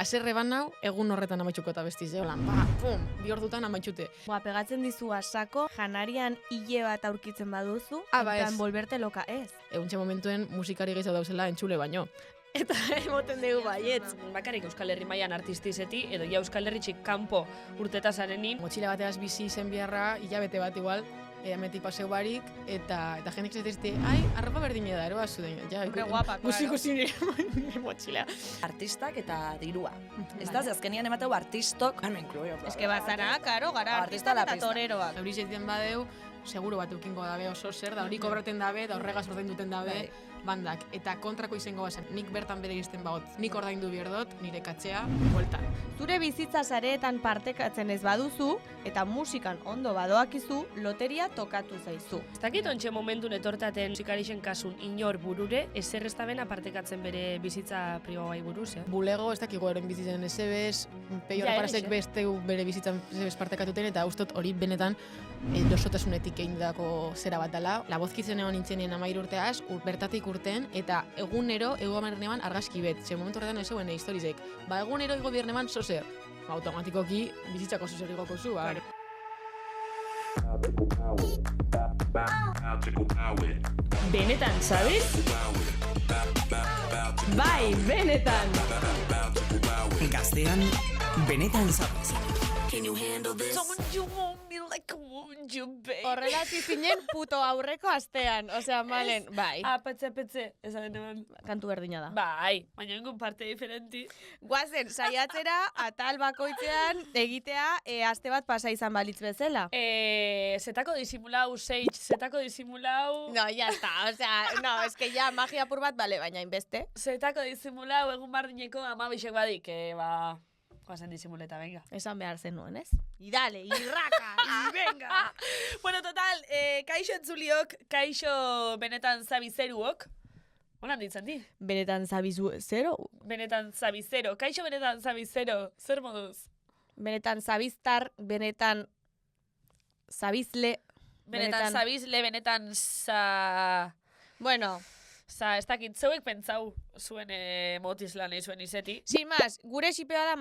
Haserre banau, egun horretan amaitxuko eta bestiz, holan, pum, 2 ordutan amaitxute. Pegatzen dizu asako, janarian hile bat aurkitzen baduzu, Ba ez. volverte loka ez. Eguntxe momentuen musikari gehiago dauzela entzule baino. Eta emoten dugu baietz. Bakarrik Euskal Herri mailan artistizeti, edo ja Euskal Herritxik kanpo urtetasarenin. Motxila bateaz bizi zen biharra, hilabete bat igual, ametik paseu barik, eta jendik zetezte, arropa berdine da, eroa zuden. Ja, guapa, claro. Ikusi nire motxila. Artistak eta dirua. Ez da, azkenian emateu artistok, me incluyo. Ez que bazara, karo, gara Artista artistak la eta pista. toreroak. Euri zeiten badeu, seguro bat eukingo dabe oso zer, da hori kobraten dabe, da horregaz ordainduten dabe, bandak. Eta kontrako izango bazen, nik bertan bere izten bagot, nik ordaindu bierdot, nire katxea, bueltan. Zure bizitza sareetan partekatzen ez baduzu, eta musikan ondo badoakizu, loteria tokatu zaizu. Ez dakit ontxe momentun etortaten musikarixen kasun inor burure, ezer ez daben apartekatzen bere bizitza pribauai buruz, Bulego, ez dakigu eren bizitzen esebez, peio Ja, reparasek egixe. besteu bere bizitzan esebez partekatuten, eta ustot hori benetan dosotasunetik eindako zera bat dela. Labozkitzen egon nintzenien 13 urteaz, bertatik urten, eta egunero, ego amarnean argazki bet. Ze momentu horretan ez zegoen historizek. Ba, egunero ego bierneman sozer. Ba, automatikoki bizitzako sozer igoko zu, ba. Benetan, sabes? Bai, benetan! Gaztean, benetan zabez. Someone you want me like I want you, babe. Horrela zinen puto aurreko astean, osea, malen, bai, Petze, esan eman. kantu berdina da. Bai, baina ingun parte diferenti. Guazen, saiatzera, atal bakoitzean egitea aste bat pasa izan balitz bezala. Zetako disimulau, zetako disimulau... No, ya está, osea, no, es que ya magia pur bat, bale, baina inbeste. Zetako disimulau, egun bardineko amabixek badik, guazen disimuleta, venga. Esan behar zenuen, ez? Idale, irraka, Venga! Bueno, total, kaixo entzuliok, kaixo benetan zabizeruok. Holan ditzen di? benetan zabizu, zero? Benetan zabizero, kaixo benetan zabizero, zer moduz? Benetan zabiztar, benetan zabizle, Benetan zabizle, benetan Bueno, ez dakit, zeuek pentsau zuen motislan zuen izeti. sin más, gure xipea da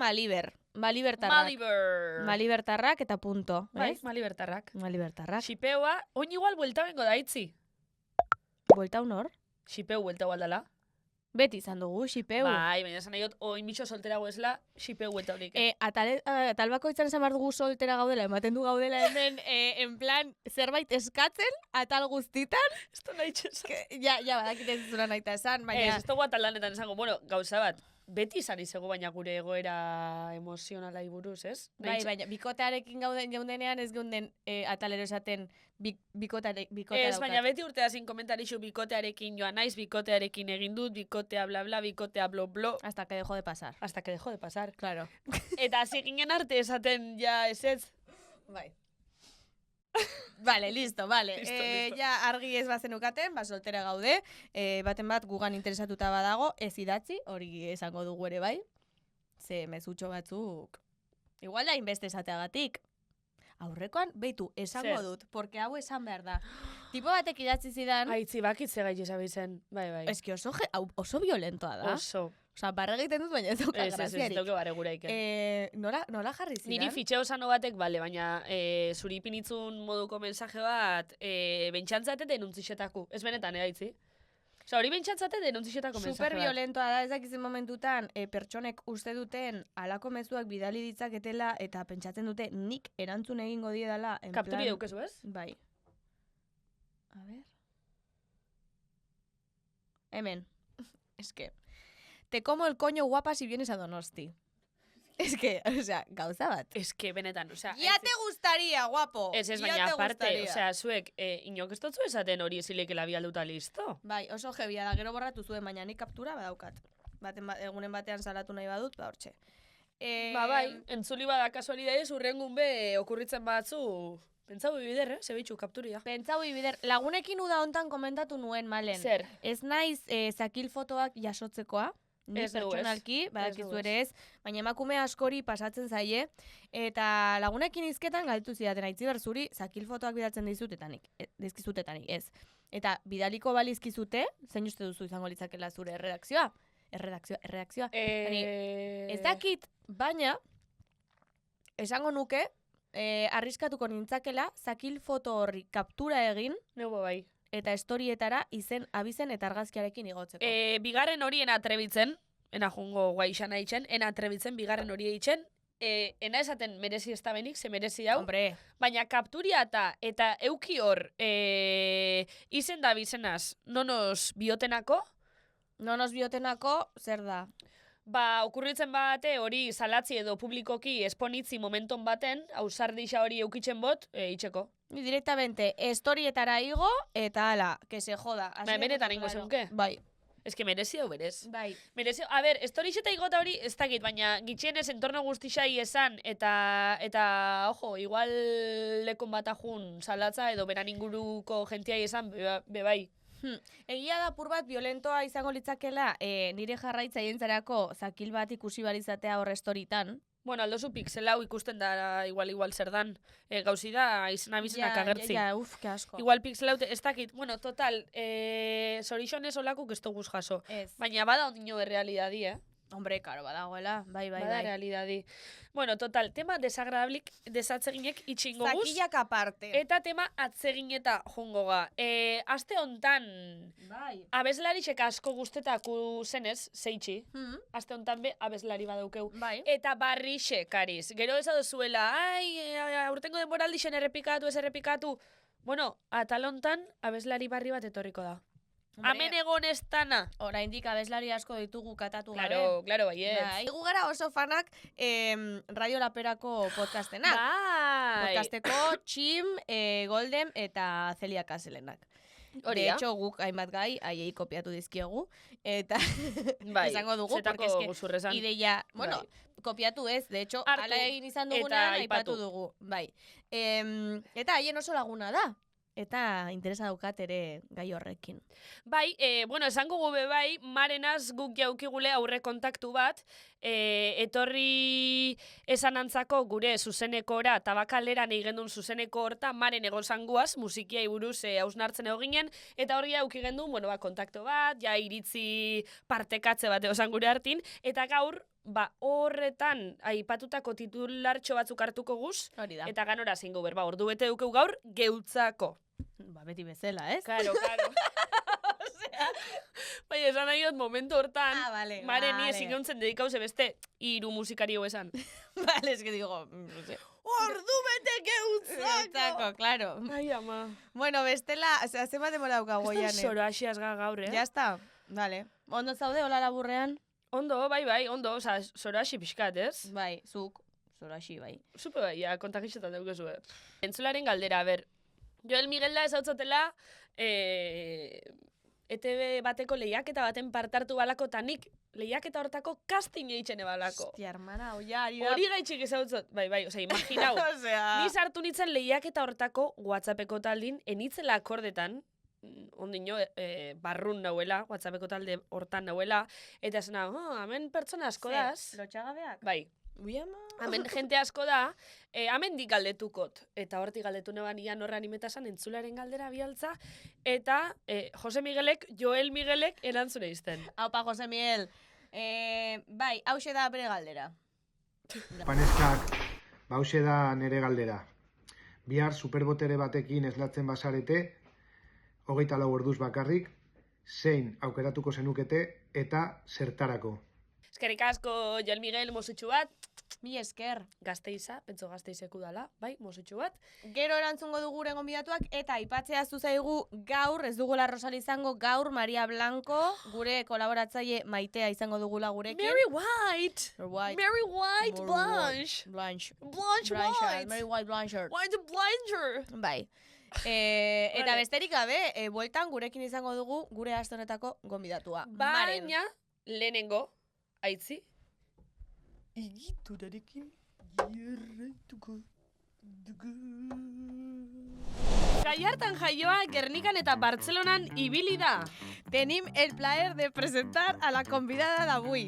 Malibertarrak. Malibertarrak eta punto, Bai, ez? Malibertarrak. Malibertarrak. Xipeua, oin igual buelta bengo daitzi. Buelta honor? Xipeu buelta gualdala. Beti izan dugu, xipeu. Bai, baina esan nahiot, oin bitxo solterago esla, xipeu buelta horik. Atal bakoitzan esan behar dugu soltera gaudela, ematen du gaudela hemen, en plan, zerbait eskatzen, atal guztitan, Esto nahi txesan. ja, badakite ez zura nahi esan, baina... Ez dugu ataldanetan esango, bueno, gauza bat, beti izan izego baina gure egoera emozionalai buruz, ez? Bai, baina bikotearekin geundenean ez geunden atalero esaten bikotea Ez, baina beti urteazin komentarixu bikotearekin joan naiz, bikotearekin egin dut, bikotea bla bla, bikotea blo blo, hasta que dejó de pasar. hasta que dejó de pasar. Claro. Eta hasi ginen arte esaten ja ez. Bai. Vale, listo, vale. Listo. Ja argi ez bazenukaten, soltera gaude, baten bat gugan interesatuta badago, ez idatzi, hori esango dugu ere bai, ze mezutxo batzuk, igual da inbeste esateagatik. Aurrekoan, beitu, esango Zer? dut, porque hau esan behar da. Tipo batek idatzi zidan, Aitzi bakitze gai esabizen, bai. eski oso violentoa da. Oso. Osa, barra egiten dut, baina ez dauka Ez graziarik. dauke bare guraik. Nola jarri zidan? Niri fitxeo sano batek, bale, baina zuri ipinitzun moduko mensaje bat, bentsantzate denuntzixetaku. Ez benetan, aitzi? Osa, hori bentsantzate denuntzixetako mensaje Super bat. violentoa da, ez dakizen momentutan, pertsonek uste duten alako mezuak bidali ditzaketela eta pentsatzen dute nik erantzun egingo diedala. En Kapturi plan... daukezu, ez? Bai. A ver. Hemen. Es que... Te como el coño guapa si vienes a Donosti. Es que, o sea, gauza bat. Ez que benetan, osea... Ya te gustaría, guapo. Ez, Ya baina te aparte, gustaría. osea, zuek, inok ez dutzu esaten hori ezilekela bialduta listo. Bai, oso jebia da, gero borratu zuen, baina nik kaptura badaukat. Egunen batean salatu nahi badut, ba hortxe. Bai, entzuli bada kasualidadez, urrengun be okurritzen batzu... Pentsau bibider, zebitxu, kapturia. Pentsau ibider, lagunekin uda hontan komentatu nuen, Malen. Zer? Ez naiz zakil fotoak jasotzekoa, ni Ez dugu, ez. pertsonalki, badakizu dugu, ere ez, baina emakume askori pasatzen zaie, eta lagunekin hizketan galtu zidaten aitziber zuri, zakil fotoak bidaltzen dizkizutetanik, ez. Eta bidaliko balizkizute, zein uste duzu izango litzakela zure erredakzioa? Erredakzioa. Ez dakit, baina, esango nuke, arriskatuko nintzakela, zakil foto horri kaptura egin, Neubo bai. eta estorietara izen, abizen eta argazkiarekin igotzeko. Bigarren horien atrebitzen, ena jungo guai xana itxen, ena atrebitzen, bigarren hori itxen, ena esaten merezi ez da benik, ze merezi hau, Hombre, baina kapturia eta euki hor izen da bizenaz, nonos biotenako, nonos biotenako, zer da? okurritzen bate hori salatzi edo publikoki esponitzi momenton baten, ausardixa hori eukitzen bot, itxeko. Ni directamente estorietara igo, eta ala, que se joda. Así de Benetan claro. ingo zeunke. Bai. Ez que merezi hau berez. Bai. Merezio, a ber, estorixeta igota hori ez dakit, baina gitxienez entorno guztixai esan, eta ojo, igual lekon bat ajun salatza edo beran inguruko gentiai esan, bai. Egia da pur bat violentoa izango litzakela nire jarraitzaientzarako zakil bat ikusi balizatea hor estoritan. Bueno, aldozu pixel hau ikusten da igual zer dan. Gauzi da, izan abizenak agertzi. Que asko. Igual pixel hau, ez dakit, bueno, total, zorixonez olakuk ez dugu jaso. Ez. Baina bada ondino realidadi, Hombre, karo, badagoela, bai. Bada realidadi. Bueno, total, tema desagradablik desatzeginek itxingo guz. Zakilak aparte. Eta tema atzegineta jongoga. Aste hontan, Bai. abeslarixek asko guztetaku zenez, zeitxi. Aste hontan be abeslari badaukeu. Bai. Eta barrixe, kariz. Gero ez adozuela, aurtengo denboraldixen errepikatu, ez errepikatu. Bueno, atal hontan abeslari barri bat etorriko da. Hemen egon ez dana. Oraindik abeslari asko ditugu katatu Claro, gabe. baiet. Bai. Gu gara oso fanak Radio Laperako podcastenak. Bai. Podcasteko Txim, Golden eta Celia Kaselenak. Hori De da. hecho, guk hainbat gai, haiei kopiatu dizkiegu, eta Bai, esango dugu, zetako porque es que guzurrezan. ideia, bueno, Bai. kopiatu ez, de hecho, Hartu ala egin izan eta dugunean, aipatu. aipatu dugu. Bai. Eta haien oso laguna da. Eta interesa daukat ere gai horrekin. Bai, bueno, esango gube bai, marenaz guk jaukigule aurre kontaktu bat, etorri esan antzako gure zuzenekora, tabakaleran eigendun zuzeneko horta, maren egon zanguaz, musikiai buruz hausnartzen eginen, eta hori jaukigendun, bueno, kontaktu bat, ja iritzi partekatze bat eosan gure hartin, eta gaur, horretan aipatutako titulartxo batzuk hartuko guz, Hori da. eta ganora zingo berba, ordu bete dukeu gaur, geutzako. Beti bezala, ez? Claro. Bai, esan nahi dut momentu hortan, vale, mare ni vale. ezin geuntzen dedikauze beste hiru musikario esan. Vale, es que digo, no sé. Ordu bete Geutzako, claro. Ai, ama. Bueno, bestela, zenbat demora daukagu Ez da Jane? soroaxiaz gaur, Ya está, vale. Ondo zaude, hola laburrean? Ondo, bai, ondo, oza, soroaxi pixkat, ez? Bai, zuk, zoraxi, bai. Supe bai, ja, kontakixetan deukezu, Entzularen galdera, ber, Joel Miguel da ezautzotela, ETV bateko lehiaketa baten partartu balako, eta nik lehiaketa hortako casting eitzen balako. Hostia, hermana, oia, ari da. Hori gaitxik ezautzot, bai, osea, imaginau. Osea... Ni sartu nintzen lehiaketa hortako WhatsAppeko taldin, enitzela akordetan, ondino, barrun nauela, WhatsAppeko talde hortan nauela, eta esena, hemen pertsona asko daz. Lotxagabeak? Bai, Ui, ama. hemen jente asko da, hemen dik galdetukot, eta hortik galdetu neban ian horra animetasan entzularen galdera bialtza, eta Jose Miguelek, Joel Miguelek erantzune izten. Aupa, Jose Miguel. Bai, hause da bere galdera. Paneskak, hause da nere galdera. Bihar superbotere batekin eslatzen basarete, 24 orduz bakarrik, zein aukeratuko zenukete eta zertarako. Eskerrik asko, Joel Miguel, mosutxu bat, Mi esker. Gazteiza, pentso Gazteizeku dala, bai, mosutxu bat. Gero erantzungo dugu gure gonbidatuak eta aipatzea zuzaigu gaur, ez dugula Rosal izango, gaur Maria Blanco, gure kolaboratzaile Maitea izango dugula gurekin. Mary White! White. Mary White Blanche! Blanche. Blanche White! Mary White Blanchard. White Blanger! Bai. Eta Vale. besterik gabe, bueltan gurekin izango dugu gure aste honetako gonbidatua. Maren. Baina, lehenengo, aitzi, igiturarekin jarraituko dugu. Gallartan jaioa, Gernikan eta Bartzelonan ibili da. Tenim el plaer de presentar a la convidada d'avui.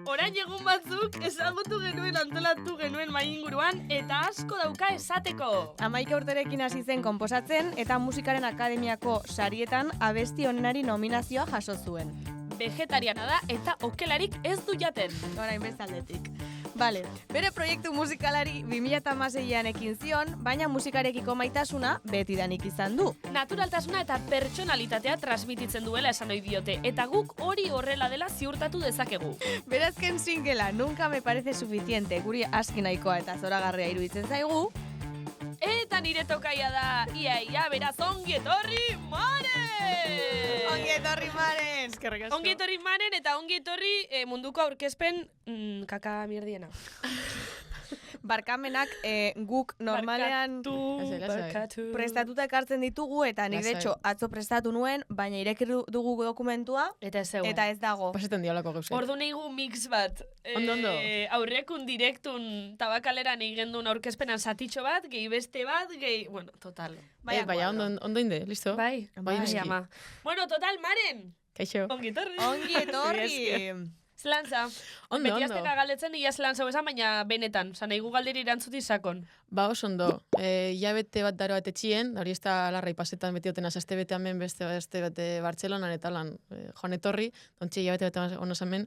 Orain egun batzuk ezagutu genuen antolatu genuen mainguruan eta asko dauka esateko. 11 urterekin hasi zen konposatzen eta Musikaren Akademiako sarietan abesti onenari nominazioa jaso zuen. vegetariana da eta okelarik ez du jaten. Orain bestaldetik. Vale. Bere proiektu musikalari 2016an ekin zion, baina musikarekiko maitasuna betidanik izan du. Naturaltasuna eta pertsonalitatea transmititzen duela esan ohi diote, eta guk hori horrela dela ziurtatu dezakegu. Berazken singela Nunca me parece suficiente guri aski nahikoa eta zoragarria iruditzen zaigu. Eta nire tokaia da, ia, beraz, ongi etorri, Maren! Ongi etorri Maren! Ongi etorri Maren eta ongi etorri munduko aurkezpen kaka mierdiena. Barkamenak guk normalean Barkatu. prestatuta ekartzen ditugu eta nik de Lasai. hecho atzo prestatu nuen, baina ireki dugu dokumentua Eta ez zegoen. eta ez dago. Pasetan diolako gauzek. Ordu neigu mix bat. Ondo. Aurrekun direktun tabakaleran eigendun aurkezpenan satitxo bat, gehi beste bat, gehi... Bueno, total. Baina Baina, cuadro. ondo inde, listo? Bai, noski. ama. Bueno, total, Maren! Kaixo. Ongi etorri. Ongi etorri! Zelantza. Ondo, Beti ondo. azteka galdetzen, ia zelantza bezan, baina benetan. Zan, eigu galderi erantzuti sakon. Ba, oso ondo. Hilabete bat daro bat etxien, da hori ez da larrai pasetan beti otena aste bete hemen, beste bete Bartzelonan eta lan joan etorri, dontxe hilabete bat ono hemen,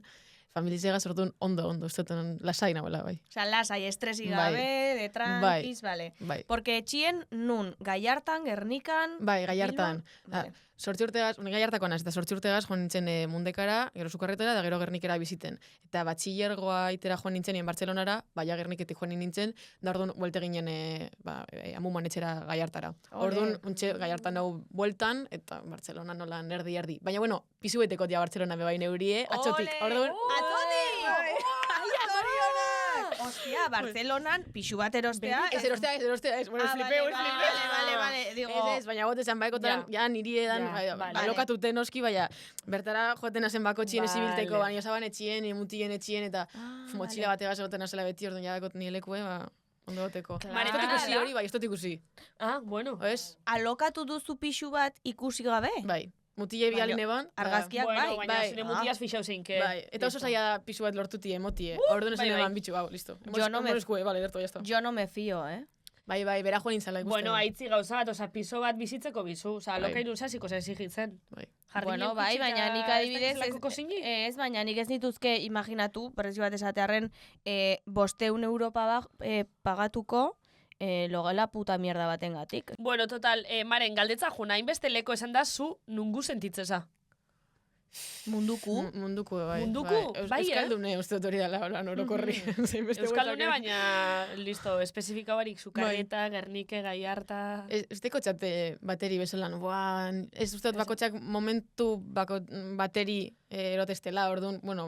familizegaz orduan ondo, ez dut lasai nagoela, bai. Osea, lasai, estresi Bai. gabe, de tranquis, vale. Bai. Porque etxien nun, Gallartan, Gernikan... Bai, Gallartan. Bilbon? Vale. Sortzi urtegaz, une Gallartako naz, eta sortzi urtegaz joan nintzen Mundekara, gero Sukarretara, da gero Gernikera biziten. Eta batxillergoa itera joan nintzen Bartzelonara, baina Gerniketik joan nintzen, da orduan buelte ginen amuman etxera Gallartara. Ole. Orduan, untxe Gallartan hau bueltan, eta Bartzelona nola erdi. Baina bueno, pizu beteko dia Bartzelona bebain eurie, atxotik. Ole! Orduan, Atzotik! Ostia, Barcelonan pixu bat erostea... ez erostea, ez, bueno, flipeu. Vale, digo... Ez, baina gote zen baikotan, ja, niri edan, Ja, vale. alokatute noski, baina bertara joaten azen bako txien ezibilteko, Vale. baina osaban etxien, mutien etxien, eta motxila bategaz egoten azela beti, orduan ja dakot nilekue, ba, ondo goteko. Claro. Ez dut ikusi hori, bai, ez dut ikusi. Ah, bueno. Ez? Alokatu duzu pixu bat ikusi gabe? Bai. Mutile Baina, bialin eban. argazkiak Bueno, bai. baina bai. zure mutiaz fixau zeinke. Bai, eta oso zaila da pisu bat lortuti emotie. Orduan esan bai, eban bai. bitxu, hau, listo. Yo no me- Vale, derto, ya está. Jo no me fio, Bai, bera joan nintzala ikusten. Bueno, aitzi gauza bat, oza, piso bat bizitzeko bizu. Oza, Bai. lokairu zaziko exigitzen. Bai. Bueno, bai, baina nik adibidez... Ez, baina nik ez nituzke imaginatu, prezio bat esatearren, 500 euro pagatuko logela puta mierda batengatik. Bueno, total, Maren, galdetza juna, hainbeste leko esan da zu nungu sentitzeza. Munduku. Munduko, bai. Munduku? Bai, Euskaldune, uste dut hori dela, lan orokorri. Euskaldune, baina, listo, espezifika barik, Sukarrieta, Gernike, Gallarta... Ez teko txate bateri bezalan, ez uste dut bakotxak momentu bateri erotestela, orduan, bueno,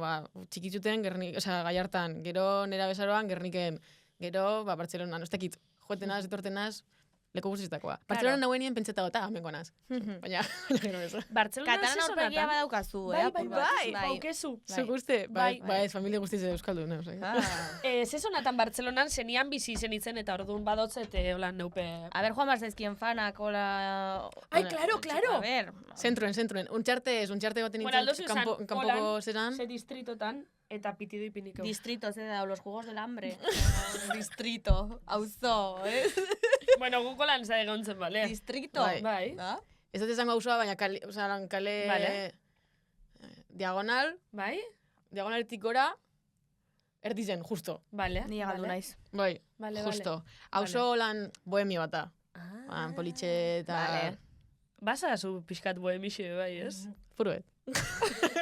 txikitzuten, Gallartan, gero nera bezaroan, Gerniken, gero, Bartzelonan, ez dakit, joetenaz, etortenaz, leko guztiztakoa. Bartzelonan nauenien pentseta gota, amengo naz. Baina, gero bezo. Bartzelona Katalan aurpegia badaukazu, apur bat. baukezu. Zuk uste? Bai. Bai, ez familia guztiz euskaldun, Zezonatan Bartzelonan zenian bizi izen itzen eta orduan badotzet, hola, neupe... A ver, Juan Marzezkien fanak, hola... Ai, claro. A ver... Zentruen. Untxarte baten Bueno, aldo nintzen, zuzan, kanpoko zeran. ze distritotan, eta pitidu ipiniko. Distrito, ze da, los Juegos del Hambre. Distrito, auzo, Bueno, guko lan za egontzen, bale? Distrito. Bai. Ez dut esango auzoa, baina kale Vale. diagonaletik gora, erdizen, justo. Vale. Ni galdu naiz. Bai, Vale, justo. Auzo lan bohemia bata. Politxe eta... Vale. Basa zu pixkat bohemixe, bai, ez? Furuet.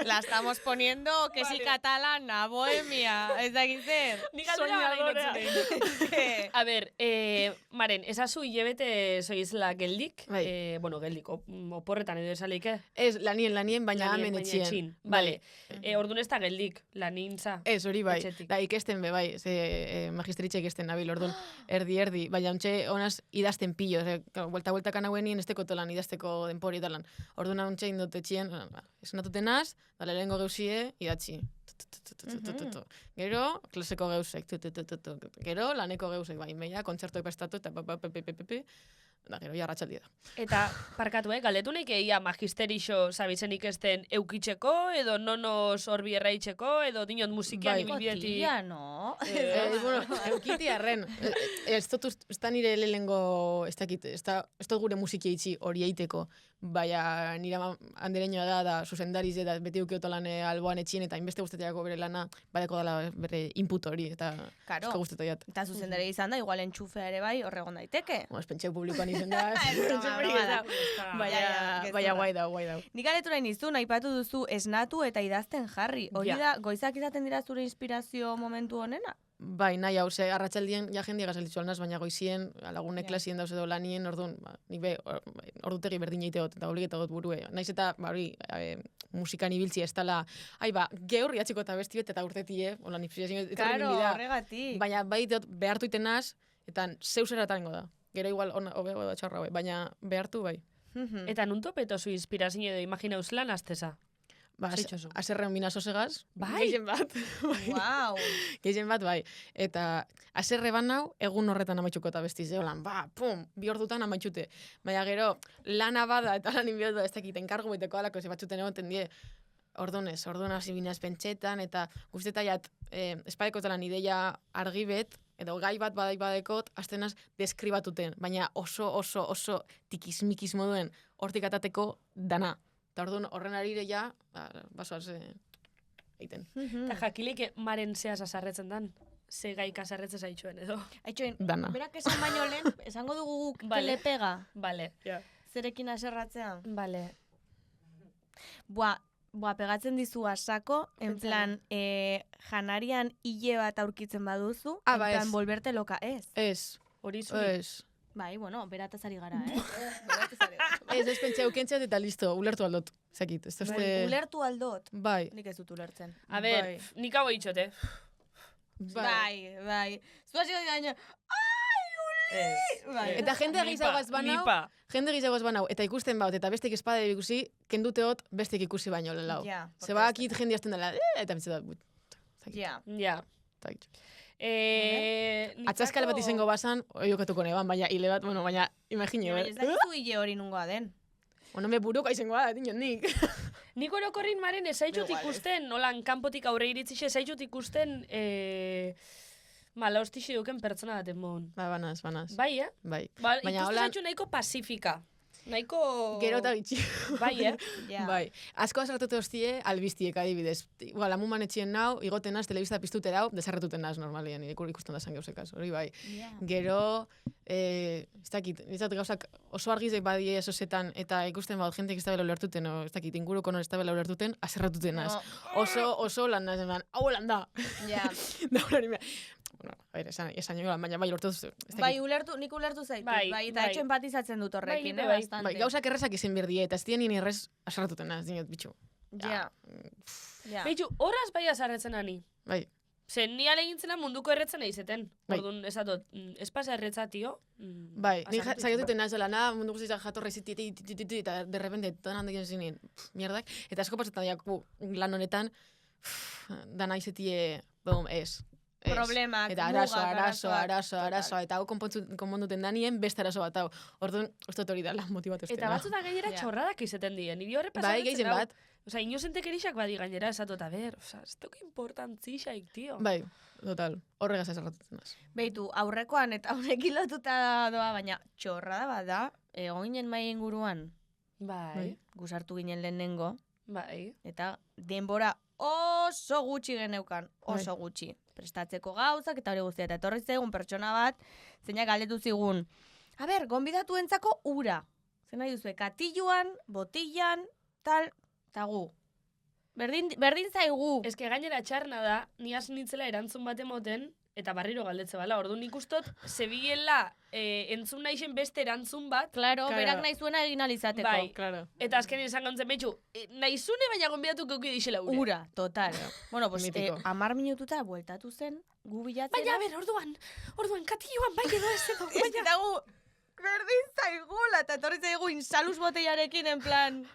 La estamos poniendo, que si catalana, bohemia, ez da zer. Ni galdera Soñadorea. A ber, Maren, esazu hilebete soizla geldik? Bai. Bueno, geldik, oporretan edo esaleike? Ez, lanien, baina hemen etxien. Vale. Ordun ez da geldik, lanintza. Ez, hori bai. Etxetik. Da, ikesten be, bai. Ze magistritxe ikesten nabil, orduan, erdi. Baina ontxe, honaz, idazten pillo. Buelta kanauen ez teko tolan, idazteko denpori talan. Orduan, ontxe indot etxien, esnatutenaz, dale lehengo geusie, idatzi. Gero, klaseko geusek, gero, laneko geusek, bai, meia, kontzertuek prestatu, eta da, gero, jarratxaldi da. Eta, parkatu, galdetu nahi ia magisterixo zabitzen ikesten eukitzeko, edo nonos horbi erraitzeko, edo dinot musikian Bai. ibilbidetik. Kotilla, no? Bueno, eukiti arren. Ez da nire lehenengo, ez dut gure musikia itxi hori eiteko, baina nire andereñoa da zuzendariz eta beti ukiotolan alboan etxien, eta inbeste guzteteako bere lana, badeko dela bere input hori, eta Karo. esko guztetu jat. Eta zuzendari izan da, igual entxufea ere bai, horregon daiteke. Ez pentseu publikoan izen da, Ja, baina guai da. Nik galetu nahi nizu, aipatu duzu esnatu eta idazten jarri. Hori Ja. da, goizak izaten dira zure inspirazio momentu honena? Bai, nahi hau, ze arratsaldien ja jendia gazalitzu alnaz, baina goizien, lagunek Ja. klasien dauz edo lanien, orduan, nik be, ordutegi berdin egot, eta obligeta got burue. Naiz eta, hori, musikan ibiltzi ez dela, geur riatxiko eta besti bet, eta urtetie, hola, inspirazio Karo, horregatik. baina bai dut behartu itenaz, eta zeu zeratango da. Gero igual, hobeago da txarra, bai, baina behartu bai. Eta nunto petozu inspirazio edo imaginauz lan azteza? Ba, Zeitxozu. aserreun bina sosegaz, Bai? gehien bat. Wow. Gehien bat, bai. Eta aserre ban nau, egun horretan amaitxuko eta bestiz, holan, pum, 2 ordutan amaitxute. Baina gero, lana bada, eta lan inbiotu ez dakit, enkargu beteko alako, ze batzuten egoten die, orduan hasi binaz pentsetan, eta guztetaiat, espaiko talan ideia argi bet, edo gai bat badekot, astenaz deskribatuten, baina oso tikismikis moduen hortik atateko dana. Eta orduan horren arire ja, basoaz egiten. Eta jakilik maren zeaz azarretzen dan? Ze gaik azarretzen zaitxuen edo? Aitxoen, Dana. berak esan baino lehen, esango dugu guk Vale. le pega, Bale. zerekin aserratzea. Bale. Boa, pegatzen dizu asako, en plan, janarian hile bat aurkitzen baduzu, en Ba, plan, ez. volverte loka, ez. Ez, Hori zuri. ez. Bai, bueno, berataz ari gara, Ez pentsa eukentziat eta listo, ulertu aldot. Zakit, ez dozte... Ulertu aldot. Bai, Nik ez dut ulertzen. A ber, Bai. nik hau itxote. Bai. Zuazio gaino, Ez. bai. Eta jende gizagoaz banau, eta ikusten baut, eta bestek espada ikusi, kenduteot bestek ikusi baino lelau. Ja, Ze bakit jende azten dela, eta bitze da, Ja. Ja. Atzaskale bat izango basan, oiokatuko neban, baina hile bat, bueno, baina imagine, Baina ez dakizu hile hori nungoa den. Bueno, me buruko izango da, dinot nik. Nik orokorrin maren ezaitut ikusten, nolan kanpotik aurre iritzixe ezaitut ikusten, la hostixi duken pertsona baten mon. Ba, banaz. Bai, Bai. Ba, Baina ikusten holan- zaitxu nahiko pasifika. Nahiko... Gero eta bitxi. Bai, Ja. Bai. Asko azartute hostie, albiztiek adibidez. Igual, amuman etxien nau, igoten naz, telebista piztute dau, desarretuten naz normalien, ikusten da zangeuzekaz, hori bai. Gero, ez dakit, gauzak oso argizek badie esosetan, eta ikusten baut, jentek ez da bela ulertuten, o ez dakit, inguruko non ez da bela ulertuten, azerratuten naz. Oso lan naz, hau lan da. Ja. Da hori mea. Bueno, a ver, esan joan, baina bai lortu duzu. Bai, nik ulertu zaitut, Bai, bai, eta bai. etxo empatizatzen dut horrekin, Bai, bai. bastante. Bai, gauzak errezak izen berdie, eta ez dien nien errez azerratuten naz, dinot, bitxu. Ja. Beitu, horraz bai azarretzen ani. Bai. Zen ni alegintzena munduko erretzen naizeten. Bai. Orduan, esatut, espasa erretza, tio. Bai, nik azarretu zaiotuten naz dela, nada, mundu guztiak jatorra iziti, eta de repente, todan handik zinen, mierdak, eta asko pasetan diaku lan honetan, dana izetie, ez. Problemak, Eta arazo, eta hau konponduten danien beste arazo bat hau. Orduan, uste dut hori dela motivatu Eta batzuta gainera Ja. txorradak izeten dien. Niri horre Bai, pasatzen gehien dau. bat. Osa, inozentek erixak badi gainera esatu, eta ber, osa, ez dugu importantzixaik, tio. Bai, total, horregaz esarratutzen naz. Beitu, aurrekoan eta honekin lotuta doa, baina txorrada bat da, egon ginen mai inguruan, Bai, gusartu ginen lehenengo, bai. eta denbora oso gutxi geneukan, oso gutxi. Prestatzeko gauzak eta hori guztia, eta etorri zegoen pertsona bat, zeinak galdetu zigun, a ber, gonbidatuentzako ura. Zer nahi duzue, katilluan, botillan, tal, eta gu. Berdin zaigu. Ez que gainera txarna da, ni hasi nintzela erantzun bat emoten, eta barriro galdetze bala. Orduan ikustot, zebilela entzun naixen beste erantzun bat, Claro, Claro. berak nahi zuena egin alizateko. Bai. Claro. eta azken izan gontzen betxu, nahizune baina gonbidatu keuki dixela ure. Ura, total. Bueno, pues, Mitiko. 10 minututa bueltatu zen, gu bilatzera. Baina, ber, orduan, katilloan bai edo ez edo, baina. Eta gu, berdin zaigula, eta etorri zaigu insaluz botellarekin, en plan...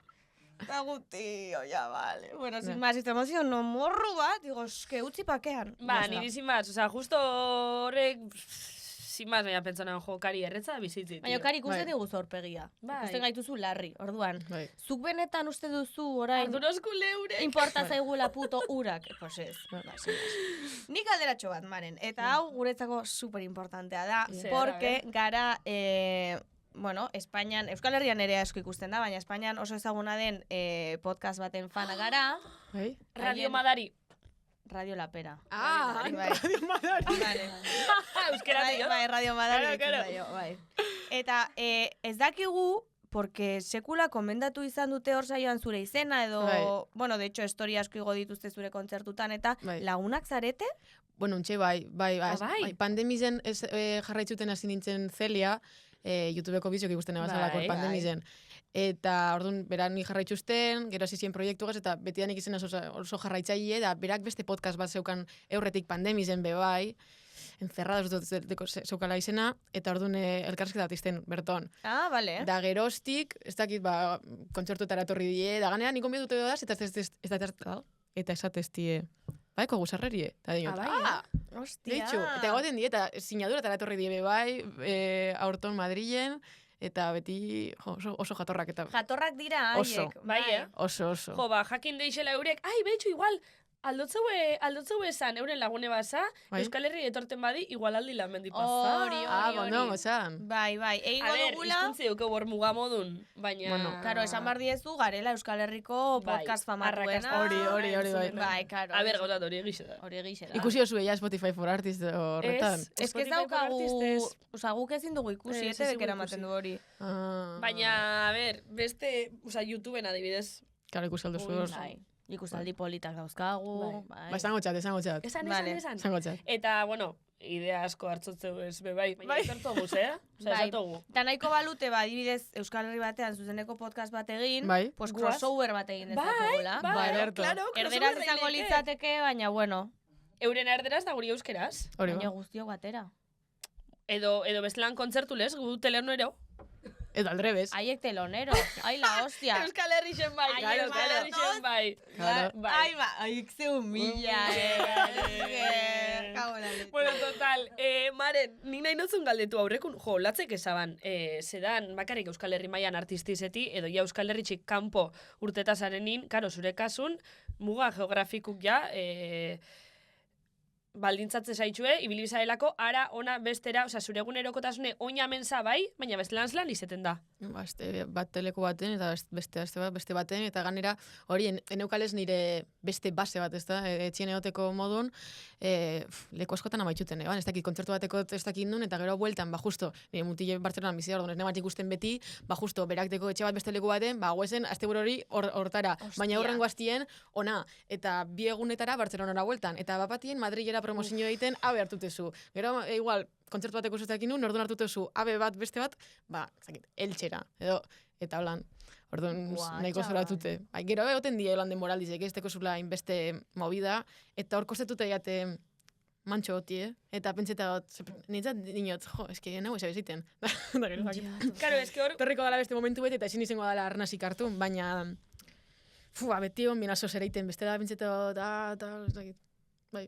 Dago, tío, ya vale. Bueno, sin más, esta emoción no morru bat, digo, eske utzi pakean. Ba, niri sin más, o sea, justo horrek, sin más, baina pentsanan jo, kari erretza bizitzi, tío. Baina, kari ikusten Bai. digu aurpegia. Bai. Ikusten gaituzu larri, orduan. Bai. Zuk benetan uste duzu orain Ardurozku leure. importa zaigula puto urak. Pues ez. Ba, sin más. Nik alderatxo bat, Maren. Eta hau guretzako super importantea da, Zer, porque gara... bueno, Espainian, Euskal Herrian ere asko ikusten da, baina Espainian oso ezaguna den podcast baten fana gara, Bai? Radio Haien- Madari. Radio Lapera. Ah, Bai. Radio Madari. Vale. Euskera, Bai, tío. bai, Radio Madari Claro, deitzen claro. zaio, bai. Eta ez dakigu, porque sekula komendatu izan dute hor saioan zure izena, edo, Bai. bueno, de hecho, historia asko igo dituzte zure kontzertutan, eta Bai. lagunak zarete? Bueno, untxe bai. Ah, bai? Pandemizen jarraitzuten hasi nintzen Celia, YouTubeko biziok ikusten ebazalako Bai, pandemizen. Eta orduan, berak ni jarraituzten, gero hasi zien proiektuaz, eta betidanik izen oso jarraitzaile, eta berak beste podcast bat zeukan eurretik pandemizen bebai, encerrados duteko zeukala izena, eta orduan elkarrizketa bat izten berton. Ah, bale. Da geroztik, ez dakit, kontzertuetara etorri die, da ganera niko dute dodaz, eta esateztie, baiko guzarrerie. Eta diot, bai, Ostia. Deitxu, eta egoten die, eta sinadura etorri die bai, aurton Madrilen, eta beti oso jatorrak, eta Jatorrak dira, Oso. haiek. Bai, eh? oso. Jo, ba, jakin deixela eurek, ai, betxu, igual, aldotzeu esan, euren lagune basa, Bai. Euskal Herri etorten badi, igual aldi lan mendi pasa. Hori, Gondo, gozan. Bai, bai. Egingo A ber, dugula... izkuntzi duke bor mugamodun, baina... Bueno, Karo, esan behar diezu, garela Euskal Herriko Bai, podcast famatuena. arrakasta. Hori, bai. Bai, karo. A ber, gauzat hori egixe da. Hori egixera. Ikusi osu ja Spotify for Artists horretan. Ez que ez Spotify for daukagu... Artistes. Osa, guk ezin dugu ikusi, Ez, etebek ezin dugu eramaten ikusi. du hori. Ah. Baina, a ber, beste, oza, YouTubeen adibidez. Karo, ikusi aldo Ui, zuor. Bai. Ikustaldi politak dauzkagu. Bai. Ba, esango txat. Esan, Vale. Esango txat. Eta, bueno, idea asko hartzotzeu ez, bai. Baina Bai. etortogu, Oza, Bai. esatogu. Eta nahiko balute, ba, adibidez, Euskal Herri batean zuzeneko podcast bat egin, Bai. pues Guaz. crossover bat egin Bai, dezakegula. Bai, ederto. claro, Erderaz crossover izango daiteke. litzateke, baina bueno, Euren erderaz da guri euskeraz. Hori baina ba. guztiok batera. Edo bestelan kontzertu lez, gu telenero. Edo aldrebez. Haiek telonero, ai la hostia. Euskal Herri zen bai. Ai, Claro, Euskal Euskal Herri Herri zen bai. Claro. Bai. Ai, ba, haiek ze humilla, Cago en la leche. Bueno, total, Maren, nik nahi notzun galdetu aurrekun, jo, latzek esaban, zedan bakarrik Euskal Herri mailan artistizeti, edo ja Euskal Herritxik kanpo urtetazarenin, karo, zure kasun, muga geografikuk ja, baldintzatze zaitxue, ibili bizaelako, ara, ona, bestera, osea, zure egunerokotasune oina mensa bai, baina bestelan zelan izeten da. Ba, bat teleko baten, eta beste baten, eta ganera, hori, eneukales nire beste base bat, ez da, etxien egoteko modun, leku askotan amaitxuten, ez dakit, kontzertu bateko ez dakit nun, eta gero bueltan, ba, justo, nire mutile Bartzelonan bizia, orduan, ez nebat ikusten beti, ba, justo, berak deko etxe bat beste leku baten, ba, guezen, asteburu hori hortara, baina horrengo hastien, ona, eta bi egunetara Bartzelonara bueltan, eta bapatien Madrilera promozio egiten, abe hartutezu. Gero, igual, kontzertu bateko zuztakin nun, orduan hartutezu, abe bat, beste bat, ba, zakit, eltxera, edo, eta holan, orduan Buah, nahiko txaval. zoratute. Bai, gero egoten die holan denmoraldizek, ez teko zula inbeste movida, eta hor kostetute jate mantxo goti, eta pentseta nintzat dinot, jo, eski nago esabe ziten. Da gero, zakit. Karo, eske hor, Torriko dala beste momentu bete, eta ezin izango dala arnasik hartu, baina, beti hon minazo zereiten, beste da pentseta, ez dakit. Bai.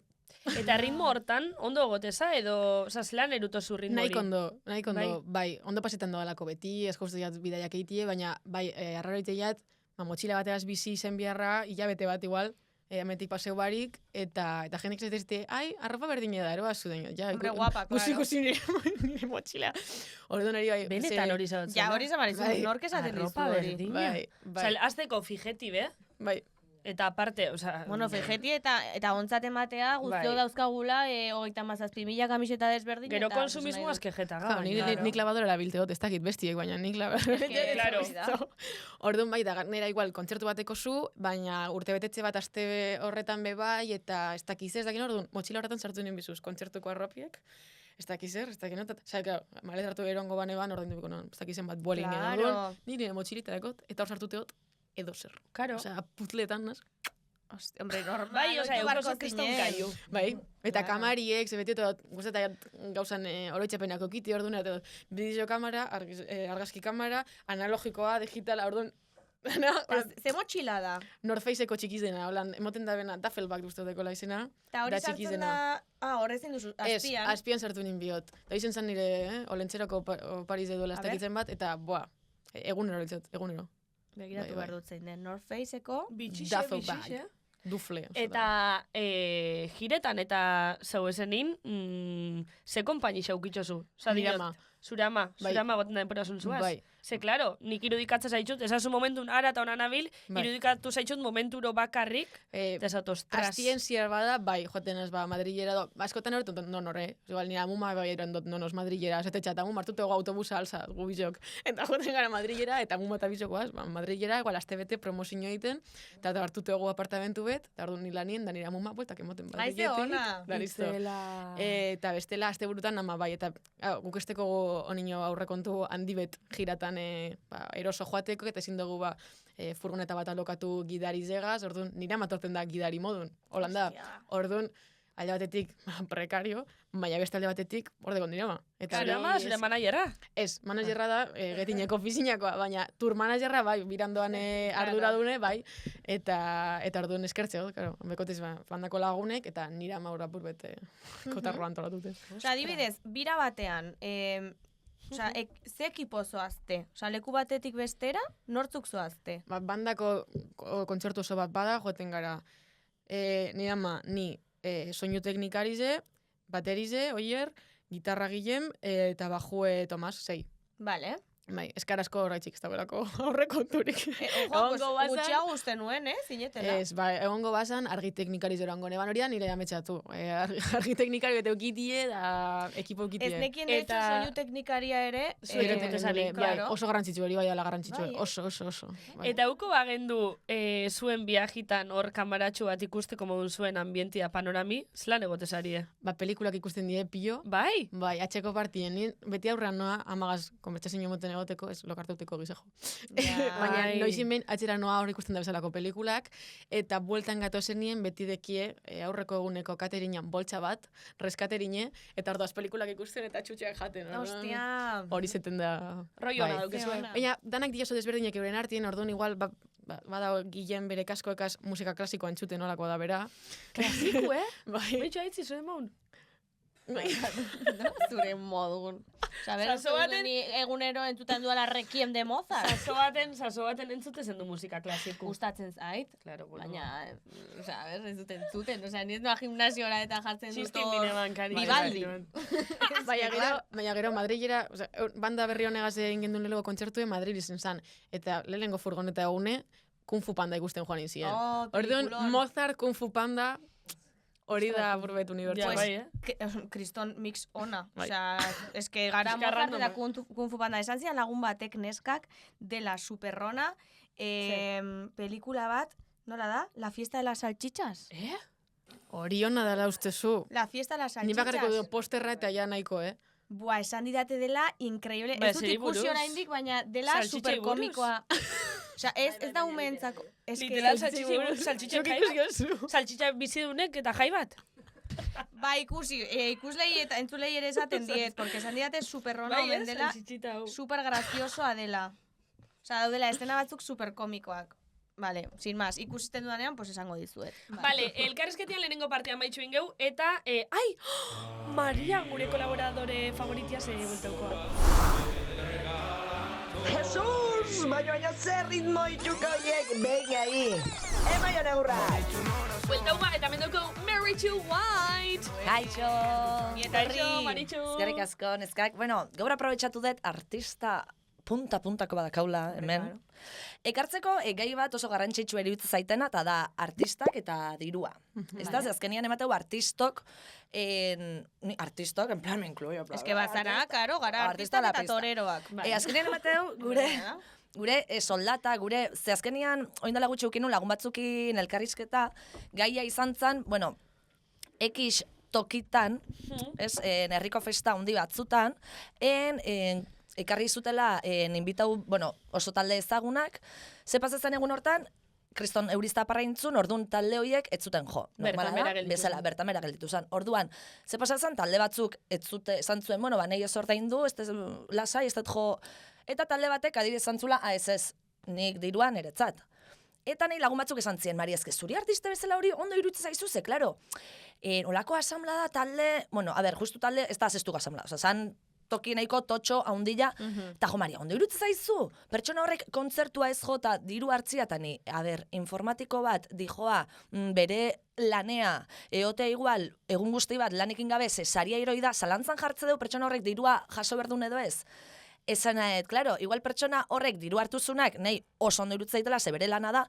eta ritmo hortan, ondo goteza, edo, oza, zelan erutozu ritmo hori? Naik ondo, bai, ondo pasetan doalako beti, esko uste jat bidaiak eitie, baina, bai, arraro eiteiat, motxila bateaz bizi zen biharra, hilabete bat igual, ametik paseu barik, eta jenek zaitezte, ai, arropa berdina da, eroa zuden, ja, Hombre, guapa, claro. Guzi nire motxila. Horretan ari, bai, Benetan hori zautzen. Ja, hori zamarizu, Bai. nork esaten dizu Arropa hori. berdin. bai, Oza, azteko fijeti, be? bai, Eta aparte, oza... Bueno, fejeti eta ontzat ematea, guztio Bai. dauzkagula, 37.000 kamiseta desberdin. Gero eta, konsumismo pues, askejeta claro, nik lavadora bilteot, ez dakit bestiek, baina nik lavadora claro. Orduan bai, da nera igual, kontzertu bateko zu, baina urtebetetze bat aste horretan be bai, eta ez dakiz ez dakin orduan, motxila horretan sartu nien bizuz, kontzertuko arropiek, ez dakiz zer, ez dakin notat, claro, malet hartu erongo bane ban, orduan dubiko, no, ez dakizen bat buelin Claro. orduan, nire motxilitarakot, eta hor sartuteot, edo zer. Karo. Osea, putletan, nas? Hombre, normal. Bai, oza, oitu beharko eukoso kriston zinen. kaiu. Bai, eta Claro. kamariek, ze beti eta guztetak gauzan oroitzapenako kiti, orduan, eta bideo kamera, argazki kamera, analogikoa, digitala, orduan, Ze motxila da? North Faceko txikizena, holan, emoten da bena, Duffelbag duztoteko laizena. Eta hori Da sartzen txikizena. da... horrezin duzu, Ez, azpian. azpian sartu nin bihot. Da izen zen nire, olentzeroko Paris edola ez A ber. dakitzen bat, eta, egunero ditzat, egunero. Begiratu Bai, behar dut zein den. North Faceko... Bitxixe, Duffelbag. bitxixe. Dufle. oso da. Eta jiretan eta zeu esenin, ze konpaini xaukitxozu? Osa, Nire zure ama Bai. goten da enpora zuntzuaz. Bai. Ze, klaro, nik irudikatzen zaitxut, esazu momentun ara eta honan abil, Bai. irudikatu zaitxut momenturo bakarrik, eta esat, ostras. Aztien ziar bada, bai, joaten ez ba, Madrilera do. Askotan hori non horre. Igual nire amuma bai eran dut nonos Madrilera. Zete txata, amu martutego autobusa alza, gu bizok. Eta joaten gara Madrilera, eta amuma eta bizokoaz, ba, Madrilera, igual aste bete promozio egiten, eta hartutego apartamentu bet, eta orduan nila nien, da nire amuma, bueltak emoten Aize ona. Da, listo. Eta bestela, aste burutan nama bai, eta guk esteko onino aurrekontu handi bet jiratan eroso joateko, eta ezin dugu furgoneta bat alokatu gidari zegaz, orduan nire amatorten da gidari modun. Holanda, orduan, alde batetik prekario, baina beste alde batetik, ordeko nire ama. Eta Zure ama, zure manajera. Ez, managerra da, getineko ofizinakoa, baina tour managerra, bai, birandoan arduradune, bai, eta orduan eskertzeo, claro, bekotiz, bandako lagunek, eta nire ama hor apur bete kotarroan antolatute. Osa, adibidez, bira batean, Osa, ze ekipo zoazte? Osa, leku batetik bestera, nortzuk zoazte? Bandako kontzertu oso bat bada, joeten gara. Nire ama, ni soinu teknikarize, baterize, oier, gitarra gilem, eta bajue Tomas, 6. Vale. Bai, eskarazko horreitzik ez dagoelako aurrekonturik. Ojo, gutxiago uste nuen, zinetela. Ez, bai, egongo bazan, argi teknikariz erango neban hori da, nire ametxatu. Argi teknikari bete ukitie, da ekipo ukitie. Ez nekien eta soinu teknikaria ere, Zure teknikari, bai, oso garrantzitsu hori, bai, ala garrantzitsu. Bai, Oso. Bai. Eta uko bagendu zuen viajitan hor kamaratxo bat ikusteko modun zuen ambientia panorami, zelan egotezarie? Ba, pelikulak ikusten die pilo. Bai? Bai, atxeko partien, ni beti aurrean noa, amagaz, konbertsazio moten egoteko, ez lokartauteko gizejo. Baina noizin behin atxera noa hor ikusten da bezalako pelikulak, eta bueltan gatozen nien beti dekie aurreko eguneko katerinan boltsa bat, reskaterine, eta orduaz pelikulak ikusten eta txutxeak jaten. Hostia. Hori zeten da. Rollo ona bai. daukezuen. Baina, danak dioso desberdinak euren artien, orduan igual, bada Guillen bere kaskoekaz musika klasikoa entzuten nolako da bera. Klasiku, Bai. Betxo haitzi zuen maun. Zure modun. Saso baten- egunero entzuten duela Requiem de Mozart. Saso baten entzute zen du musika klasiku. Gustatzen zait. Claro, bueno. Baina, ez dut entzuten. Osea, ni ez noa gimnasiora eta jartzen dut Txistin hor bine bankari. Vivaldi. Baina gero Madrilera, banda berri honegaz egin gendun lehenko kontzertue Madrid izen zan. Eta lehenko furgoneta egune, Kung Fu Panda ikusten joan izien. Oh, Orduan, pelikulon. Mozart, Kung Fu Panda, hori da burbet Ja, unibertsal. bai, Kriston mix ona. Bai. Osea, eske gara Pixka Mozart randoma. eta Kung Fu Panda. Esan zian lagun batek neskak dela superrona pelikula bat, nola da? La fiesta de las salchichas. Hori hona dela ustezu. La fiesta de las Ni bakarriko salchichas. du posterra eta ja nahiko, Buah, esan didate dela increíble. Ba, Ez dut zeri ikusi buruz? oraindik, baina dela Salchichei buruz? superkomikoa. Osea, ez da umeentzako. Ez que- Literal salchicha jai bat? Salchicha bizidunek eta jai bat? Ba, ikuslei eta entzulei ere esaten diet, porque esan didate superrona Bai, omen dela, salchichita hau. super graziosoa dela. Osea, daudela estena batzuk superkomikoak. Vale, sin más, ikusisten dudanean, pues esango dizuet. Vale, elkarrezketian lehenengo partean baitxu ingeu, eta, Maria, gure kolaboradore favoritia ze bultaukoa. Jesus, baina zer ritmo ituko hiek, behin ahi. Ema jo negurra. Bultaukoa, eta mendoko Mary Too White. Kaixo! Kaixo, Maritxu. Eskerrik asko, neskak. Bueno, gaur aprobetxatu dut artista punta-puntako badakaula, hemen. Ekartzeko, gai bat oso garrantzitsu eribitzen zaitena, eta da artistak eta dirua. Ez da, azkenian emateu artistok, en plan me incluyo. Ez que bazara, karo, gara Artista artistak la eta pista. toreroak. Azkenian emateu, gure soldata, gure, ze azkenian, oindala gutxi ukinu lagun batzukin elkarrizketa, gaia izan zen, bueno, X tokitan, ez, herriko festa handi batzutan, ekarri zutela, inbitau, bueno, oso talde ezagunak, ze pasatzen egun hortan, kriston eurista parraintzun, orduan talde horiek ez zuten jo. Bertan Normala da, behera gelditu bezala, zen. bertan behera gelditu zen. Orduan, ze pasatzen talde batzuk ez zute, esan zuen, bueno, ba, nahi ez ordaindu, ez lasai, ez dut jo, eta talde batek adibidez zantzula, ez, nik dirua niretzat. Eta nahi lagun batzuk esan zien, Mari, ezke zuri artiste bezala hori ondo iruditzen zaizu, ze, klaro, olako asamblada talde, bueno, a ber, justu talde, ez da azestuko asamblada, oza, zan toki nahiko totxo haundila, eta jo, Maria, ondo iruditzen zaizu, pertsona horrek kontzertua ez jota diru hartzia, eta ni, a ber, informatiko bat, dijoa, bere lanea, eotea igual, egun guzti bat, lanekin gabe, ze saria iroi da, zalantzan jartze deu pertsona horrek dirua jaso berdun edo ez? Esan claro, igual pertsona horrek diru hartuzunak, nahi oso ondo iruditzen zaitela, ze bere lana da,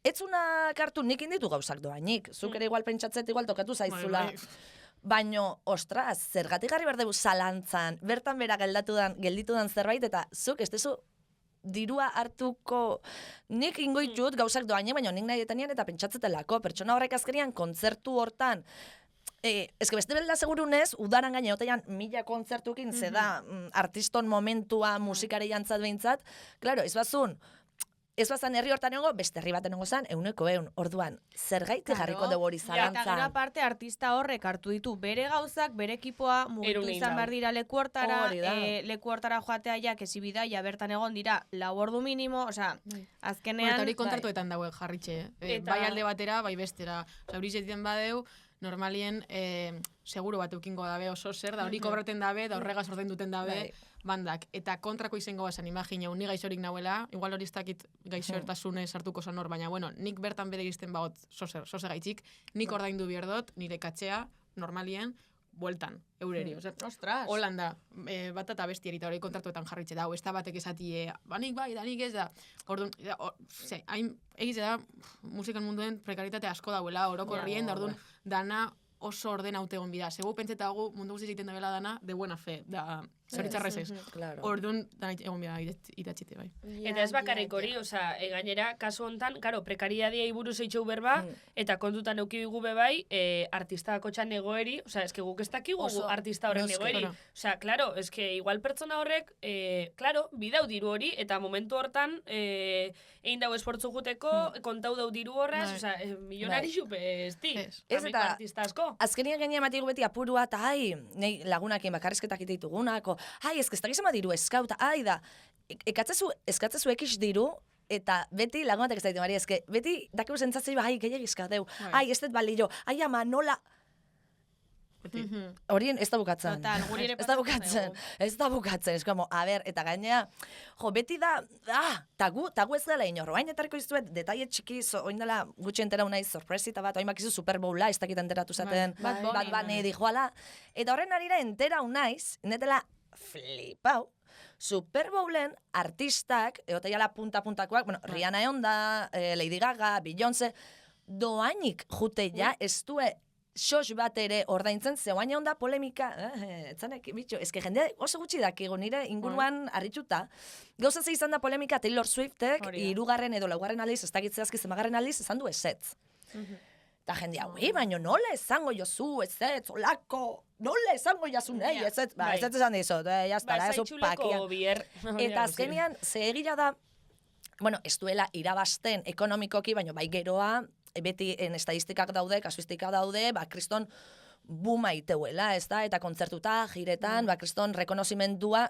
etzunak hartu nik inditu gauzak doainik. Zuk ere igual pentsatzet igual tokatu zaizula. Baino, ostras, zergatik garri behar dugu zalantzan, bertan bera gelditu dan zerbait, eta zuk ez dezu dirua hartuko nik ingoitut gauzak doainik, baina nik nahi detanian eta pentsatzetelako. Pertsona horrek azkenian kontzertu hortan, ez que beste belda segurunez, udaran gaine, otean 1000 kontzertukin, zeda artiston momentua musikari jantzat behintzat, klaro, ez bazan herri hortan egongo, beste herri baten egongo zan, 100%. Orduan, zergaitik jarriko dugu hori zalantzan. Eta gero aparte artista horrek hartu ditu bere gauzak, bere ekipoa mugitu izan behar dira leku hortara, leku hortara joatea ja, kesi bidaia bertan egon dira, 4 ordu minimo, osea, azkenean... Eta hori kontratuetan daue jarritxe, bai alde batera, bai bestera. Osea, hori zeiten badeu, normalien seguro bat eukingo dabe oso zer, da hori kobraten dabe, da horregaz orden duten dabe, bandak. Eta kontrako izango bazan, imagineu, ni gaixorik nauela, igual hori ez dakit gaixoertasune sartuko sonor, baina, bueno, nik bertan bere izten bagot zoze gaitxik, nik ordaindu bierdot, nire katxea, normalien, bueltan, eureri. Ostras! Holanda, bat eta bestieri, eta hori kontratuetan jarritxe da, ez da batek esatie, banik bai, danik ez da. Orduan, egize da, musikan munduen prekaritate asko dauela, orokorrien, da orduan, dana oso orden haute egon bida. Segu pentsetagu mundu guztiz egiten dabela dana de buena fe, da zoritxarrez ez. Orduan, dana egon bida idatxite bai. Eta ez bakarrik hori, oza, gainera, kasu hontan, karo, prekariadiei buruz eitxeu berba, eta kontutan euki dugu bebai, artista kotxan egoeri, oza, eske guk ez dakigu artista horren egoeri. Oza, klaro, eske igual pertsona horrek, klaro, bidau diru hori, eta momentu hortan, egin dau esportzu juteko, kontau dau diru horraz, oza, milionari xupe ez di. Ez eta, artista asko. azkenian genia ematigu beti apurua, eta nahi lagunakin bakarrizketak ditugunako, ez que ez dakizema diru eskauta, da, eskatzezu ekiz diru, eta beti lagunatek ez daitu, Maria, eske, beti dakibu zentzatzi gehiagizka deu, ez dut balio, ama nola... Horien ez da bukatzen. Ez da bukatzen. Ez como, a ber, eta gainea, jo, beti da, tagu ez dela inorro. Hain etariko izuet, detaile txiki, oin dela gutxi entera unai sorpresita bat, oin bakizu Super Bowla, ez dakit enteratu zaten, bat bane dijoala. Eta horren arira entera unaiz, netela flipau, Super Bowlen artistak, eoteiala punta-puntakoak, bueno, Rihanna egon da, Lady Gaga, Beyoncé, doainik jute ja, ez due xos bat ere ordaintzen, ze baina onda polemika, etzanek, bitxo, ezke jendea oso gutxi dakigu nire inguruan harritxuta. Gauza ze izan da polemika Taylor Swiftek, 3. edo 4. aldiz, ez dakitzeazki zemagarren aldiz, esan du ezetz. Eta jendea, baina nola esango jozu ezetz, olako, nola esango jazu nahi ezetz, ezetz esan dizot, jaztara, ez pakia. Eta azkenean, ze egia da, bueno, ez duela irabazten ekonomikoki, baina bai geroa, beti estadistikak daude, kasuistikak daude, kriston buma iteuela, ez da, eta kontzertuta, jiretan, kriston rekonozimendua,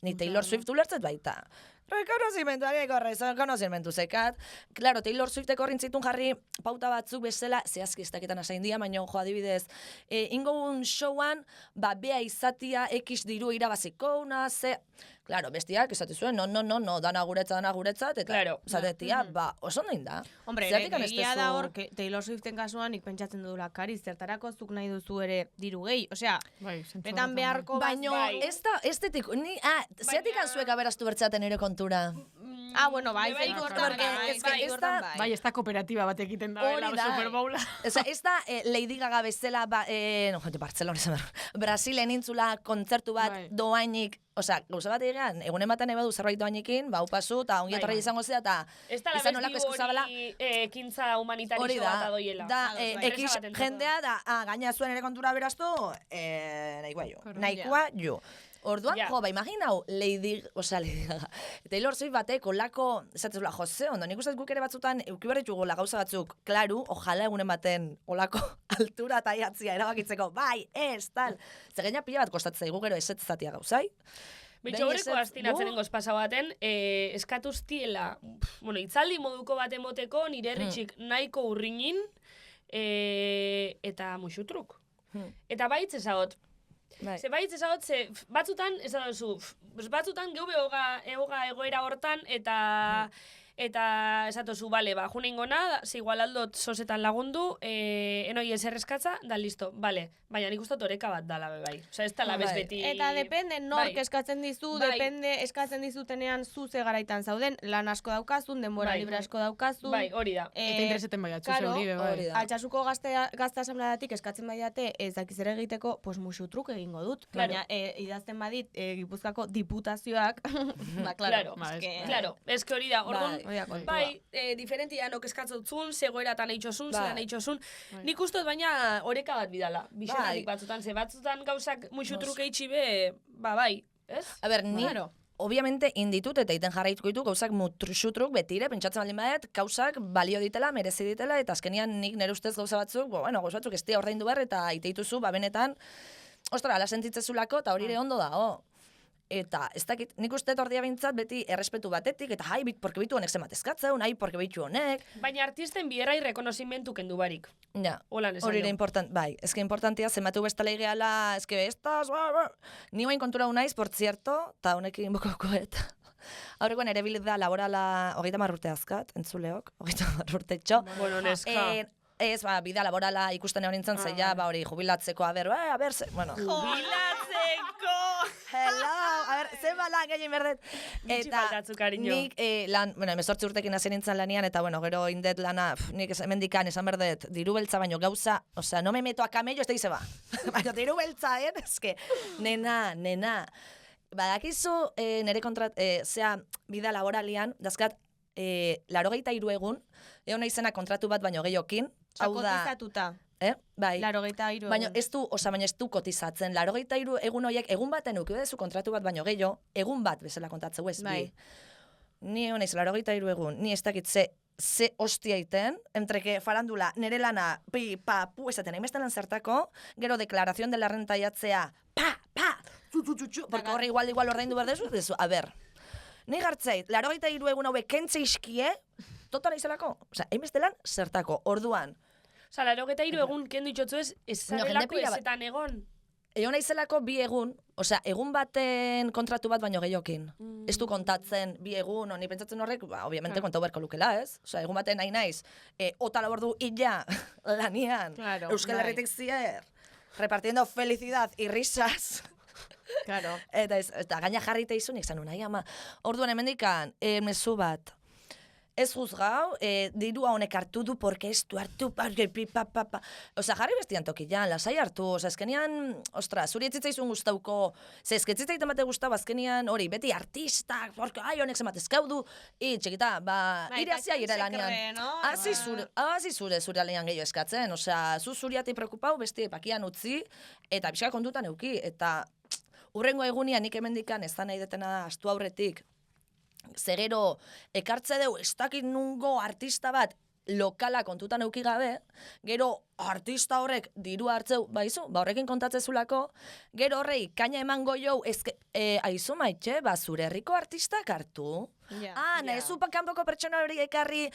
ni Taylor Swift ulertzet baita. Rekonozimentu zekat. Claro, Taylor Swiftek horrintzitun jarri pauta batzuk bezala, zehazki ez dakitan asain dia, baina jo adibidez, ingoun showan, bea izatia, X diru irabaziko, Claro, bestiak esate zuen, no, dana guretzat, eta zatetia, oso nahin da. Hombre, egia da hor, Taylor Swiften kasuan, nik pentsatzen dudula, kari, zertarako zuk nahi duzu ere diru gehi. Osea, betan beharko bat, ez da, estetik, zeatik zuek aberastu bertzaten ere kontura. Bueno, bai, ez da kooperatiba bat egiten da, Super Bowla. Ez da Lady Gaga bezala, Barcelona, Brasilen intzula kontzertu bat doainik, gauza bat egean, egunen baten ebadu zerbait doainekin, upazu, eta ongi etorri izango zea, eta izan olako eskuzabela. Ekintza humanitario bat adoiela. Da, ekiz jendea, gaina zuen ere kontura beraztu, nahikoa jo. Orduan, imaginau, Lady Gaga, Taylor Swift batek, olako, esatzezula, Jose, ondo, nik uste guk ere batzutan, eukibarritxugu gauza batzuk, klaru, ojala egunen baten, olako altura eta iatzia erabakitzeko, ez, tal. Zegaina pila bat kostatzea, gero esetzatia gauzai. Betxo Behin horreko ezetz- astinatzen engoz pasa baten, eskatuztiela, itzaldi moduko bat emoteko, nire herritxik nahiko urrinin, eta musutruk. Eta baitz ezagot. Bai. Ze baitz ezagot, batzutan, batzutan geube egoga egoera hortan, eta esatozu, bale, june ingona, ze igual aldot sosetan lagundu, enoi eser eskatza, da listo, bale. Baina nik uste oreka bat dala, bai. Osa, ez tala bez Bai. beti... Eta depende nork Bai. eskatzen dizu, Bai. depende eskatzen dizutenean zu ze garaitan zauden, lan asko daukazun, denbora Bai. libre asko daukazun. Bai, hori da. Eta intereseten bai atzu, claro, hori be, bai. hori da. Altxasuko gazte asambladatik eskatzen baiate ez dakiz ere egiteko, pues musutruk egingo dut. Claro. Baina idazten badit Gipuzkoako diputazioak, ba, Claro, Ba, eske- Claro, ez que hori da, orduan, Hori da kontua. bai, diferentia nok eskatzotzun, zegoera eta nahitxosun, Bai. zera nahitxosun. Bai. Nik ustot baina oreka bat bidala. Bixenatik Bai. batzutan, ze batzutan gauzak musutruk eitxi be, bai, ez? A ber, ni, Claro. obviamente, inditut eta iten jarraituko ditu gauzak mutruxutruk betire, pentsatzen baldin badet, gauzak balio ditela, merezi ditela, eta azkenian nik nire ustez gauza batzuk, gauza batzuk ez dira ordaindu behar, eta iteituzu, benetan, ostra, ala sentitzezulako, eta hori ere ondo dago. Eta, ez dakit, nik uste ordia bintzat beti errespetu batetik, eta porque bitu honek zemat eskatzeu, porque bitu honek. Baina artisten bierai rekonozimentu kendu barik. Ja, Holan esan hori ere jo. important, bai, eske importantia, zematu bestala igeala, eske estas, ni guain kontura unaiz, por cierto, eta honekin bokokoet. Aurrekoan ere bilit da laborala, 30 urte azkat, entzuleok, 30 urte txo. Bueno, neska. Ez, bida laborala ikusten egon nintzen, zeia, bai, jubilatzeko, a ber, bueno. Jubilatzeko! Hello, a ber, zen lan gehien berdet. Gutxi faltatzu, cariño. Nik lan, 18 urtekin hasi nintzen lanian, eta bueno, gero lana, nik hemendikan esan berdet, diru beltza baino gauza, osea, no me meto a camello, ez da ize ba. Baina diru beltza, eske, nena. Badakizu, nere kontrat, bida laboralian, dazkat, 83 egun, egon izena kontratu bat baino gehiokin, hau da, Kotizatuta. bai. 83 Baina ez du kotizatzen. 83 egun horiek, egun baten uki dezu kontratu bat baino gehiago, egun bat bezala kontatzeu ez Bai. bi. Ni honeiz, 83 egun, ni ez dakit ze hostia iten, entreke farandula, nere lana, pu esaten, hainbeste lan zertako, gero deklaración de la renta jatzea, porque horre igual ordaindu behar dezu, a ber, ni gartzeit, 83 egun hauek kentze iskie, totala izelako, osea, hainbeste lan zertako, orduan, Osa, 83 egun kendu itxotzu ez zarelako pila bat. ezetan egon. egon naizelako 2 egun, osea, egun baten kontratu bat baino gehiokin. Ez du kontatzen 2 egun, ni pentsatzen horrek, obviamente kontau berko lukela, ez? Osea, egun baten nahi naiz, ota labordu illa lanian, Claro, Euskal bai. Herritik zier, repartiendo felicidad y risas. Claro. Eta gaina jarrita izun, izan unai ama. Orduan hemendikan, mezu bat, ez juzgau, dirua honek hartu du, porque ez du hartu, Osa, jarri bestian tokian, lasai hartu, osa, azkenian, ostra, zuri etzitzaizun guztauko, ze ezketzitzaiten bate guztau, azkenian, hori, beti artistak, porque, honek zemat ezkaudu, txekita, ire hasia ire lanian. Hasi zure lanian gehiago eskatzen, osea, zuriati preokupau, besti pakian utzi, eta pixka kondutan euki, eta urrengo egunia nik hemendikan ez da nahi detena da, astu aurretik, zegero, ekartze deu, ez dakit nungo artista bat, lokala kontutan euki gabe, gero artista horrek diru hartzeu, baizu, horrekin kontatzezulako, gero horrei, kaina emango jau, aizu maitxe, zure herriko artistak hartu? Nahezu kanpoko pertsona hori ekarri,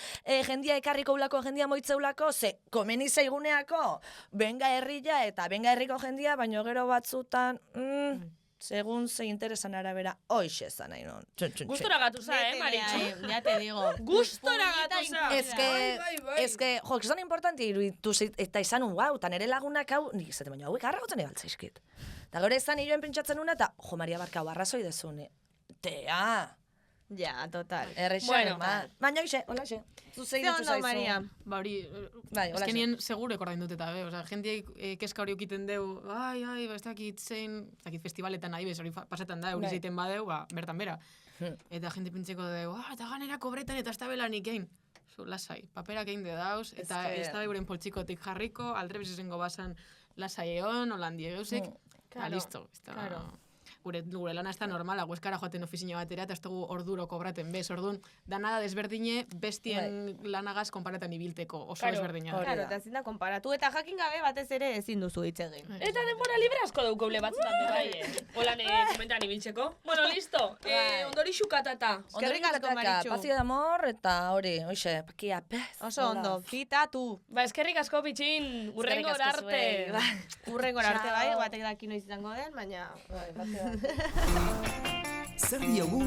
jendia ekarriko ulako, jendia moitzeulako, ze, komeni zaiguneako, benga herria eta benga herriko jendia, baino gero batzutan, segun ze interesan arabera, hoxe zan nahi non. Gustora gatuza, Maritxu? Ya te digo. Gustora gatuza! Ez que, jo, que son importante iruditu eta izan wow, eta nere lagunak hau, nik izate baino hauek harragotzen egaltzaizkit. Eta gero ezan hiloen pentsatzen una, eta, jo, Maria Barkau, arrazoi dezune. Tea! Ja, total. Bueno, baina hoxe, hola hoxe. Ze ondo, Maria. Ba hori, Bai, hola azkenien seguro ekordain dut eta, osea, jendeak keska hori ukiten deu, ba, ez dakit zein, ez dakit festivaletan nahi bez, hori pasetan da, euri zeiten badeu, bertan bera. Eta jende pintzeko deu, eta ganera kobretan eta ez da belanik egin. Zu, lasai, paperak egin de dauz, eta ez da euren poltsikotik jarriko, aldrebes izango basan lasai egon, holandi egeusek, listo. gure lana ez da normala, gueskara joaten ofizina batera, eta ez dugu orduro kobraten bez, orduan, danada desberdine, bestien lanagaz konparatan ibilteko, oso desberdina. Claro, eta ezin da konparatu, eta jakin gabe batez ere ezin duzu hitz egin. Eta denbora libre asko daukoble batzutan bai, Holan komentan ibiltzeko. Bueno, listo. Ondori xukatata. Eskerrik asko, Maritxu. Pazio de amor, eta hori, hoxe, pakia, pez. Oso ondo, fitatu. Ba, eskerrik asko pitxin, urrengo arte. Urrengo arte bai, batek daki noiz izango den, baina... Zer diogu?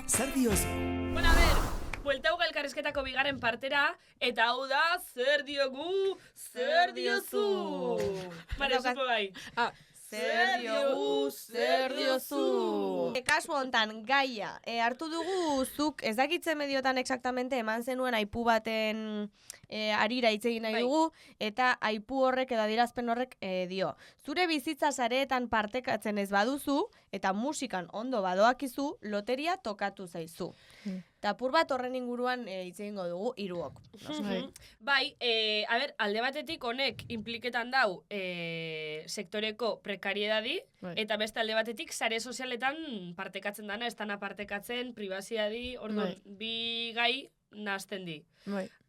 Zer diozu? Bueno, a ver, buelta hau elkarrizketako bigarren partera, eta hau da, zer diogu, zer diozu. Mare, zuko bai. Zer diogu, zer diozu. Kasu hontan, gaia, hartu dugu zuk, ez dakitzen mediotan exactamente eman zenuen aipu baten arira hitz egin nahi dugu, eta aipu horrek edo adierazpen horrek dio. Zure bizitza sareetan partekatzen ez baduzu, eta musikan ondo badoakizu, loteria tokatu zaizu. Eta apur bat horren inguruan hitz egingo dugu hiruok. Bai, a ber, alde batetik honek impliketan dau sektoreko prekariedadi, eta beste alde batetik sare sozialetan partekatzen dana, ez dana partekatzen, privaziadi, orduan, bi gai nahazten di.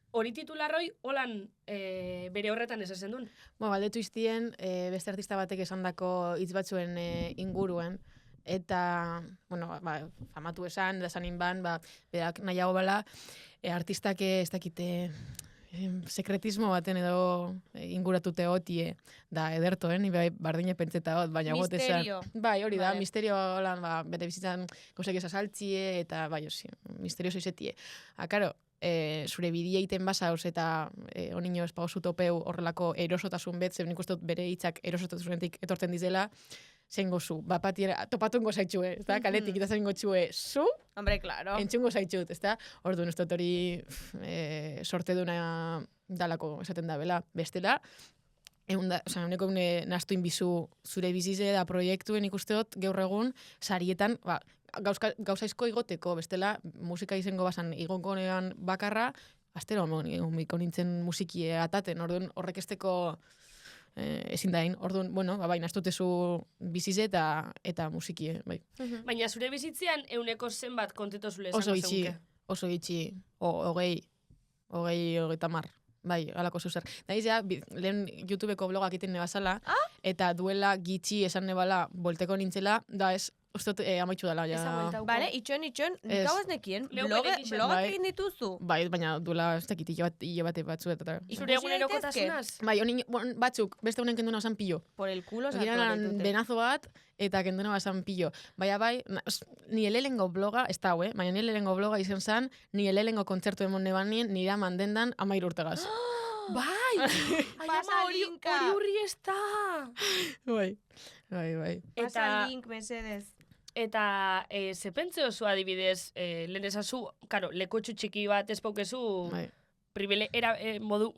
Hori titularroi, holan bere horretan ez ezen duen? Galdetu iztien, beste artista batek esandako hitz batzuen inguruen, eta, famatu esan, da esan inban, berak nahiago bala, artistak ez dakite sekretismo baten edo inguratuta hotie, da edertoen, bardine pentseta hot, baina got esan. Misterio. Bai, hori da, misterio holan, bere bizitzan gauzak esasaltzie, eta bai, misterioso izetie. Karo, zure bidea iten basauz eta onino espagozu topeu horrelako erosotasun bet, zeben ikustut bere hitzak erosotasunetik etortzen dizela, zein gozu, bapatiera, topatungo zaitxue, ez da, kaletik eta zein gotxue, zu? Hombre, claro. Entzungo zaitxut, ez da? Orduan, ez dut hori sorte duna dalako esaten da bela. Bestela, honeko naztu inbizu zure bizize da proiektuen ikusteot, gaur egun, sarietan, gauzaizko igoteko, bestela, musika izango basan igonkonean bakarra, astero, miko nintzen musikie ataten, orduan, horrek esteko ezin dain, orduan, bai, naztutezu bizize eta musikie, bai. Baina zure bizitzean euneko zenbat konteto zule esango zeunke? Oso itxi, hogei tamar. Bai, alako zuzer. Da izia, lehen YouTubeko blogak iten nebazala, eta duela gitxi esan nebala bolteko nintzela, da ez, ustot amaitxu dela. Bale, itxoen, nik hau ez nekien, blogak egin dituzu? Bai, baina duela ez dakit hile bate batzu. Zure egunerokotasunaz? Bai, batzuk, beste honen kenduna basan pillo. Por el culo sartu ditute. Benazo bat, eta kenduna basan pillo. Bai, ni elelengo bloga, ez da, baina ni elelengo bloga izan zan, ni elelengo kontzertu emon nebanien, nira mandendan 13 urtegaz. Bai! Pasa linka! Hori hurri ez da! Bai. Pasa link, mesedez. Eta ze pentze oso adibidez, lehen esazu, karo, lekotxu txiki bat ez paukezu, modu,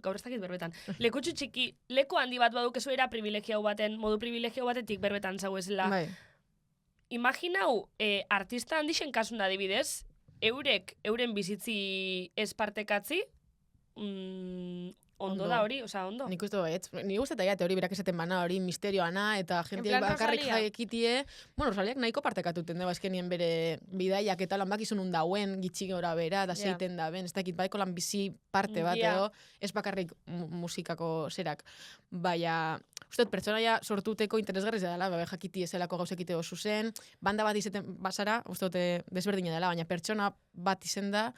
gaur ez dakit berbetan, lekotxu txiki, leku handi bat badukezu era privilegiau baten, modu privilegiau batetik berbetan zau ezela. Imaginau, artista handixen kasun adibidez, euren bizitzi ez partekatzi, ondo da hori, ondo. Nik uste baiet. Nik uste eta hori berak esaten bana hori misterioana eta jentia bakarrik jaekitie. Rosaliak nahiko partekatuten da, eskenien bere bidaiak eta lan bakizun undauen gitxi gora bera, da zeiten da ben, ez dakit baiko lan bizi parte bat edo, ez bakarrik musikako zerak. Baina, uste pertsonaia sortuteko interesgarriz dela, jakiti ezelako gauzekite oso zen, banda bat izeten basara, uste desberdina dela, baina pertsona bat izen da,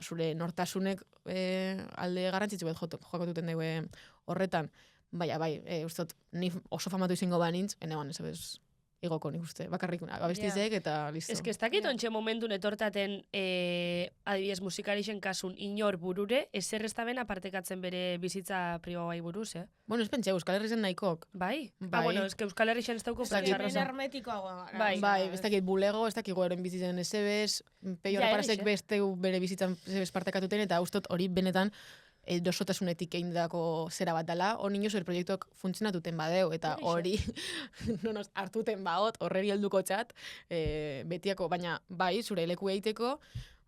zure nortasunek alde garrantzitsu bat jokatuten dugu horretan. Baina, ustot, ni oso famatu izango banintz, enean, ez igoko nik uste, bakarrik abestizek eta listo. Ez que ez dakit ontxe momentun etortaten adibidez musikarixen kasun inor burure, ezer ez da ben apartekatzen bere bizitza pribauai buruz, Bueno, ez pentsa, Euskal Herri zen nahikok. Bai? Bueno, ez que Euskal Herrixen ez dauko pentsa. Hermetikoagoa. Bai, ez dakit bulego, ez dakit goeren bizitzen ezebez, peio raparasek besteu bere bizitzan ezebez partekatuten, eta ustot hori benetan dosotasunetik egin dako zera bat dela, hori inoz proiektuak funtzionatuten badeu, eta hori hartuten baot, horreri helduko txat, betiako, baina bai, zure leku egiteko,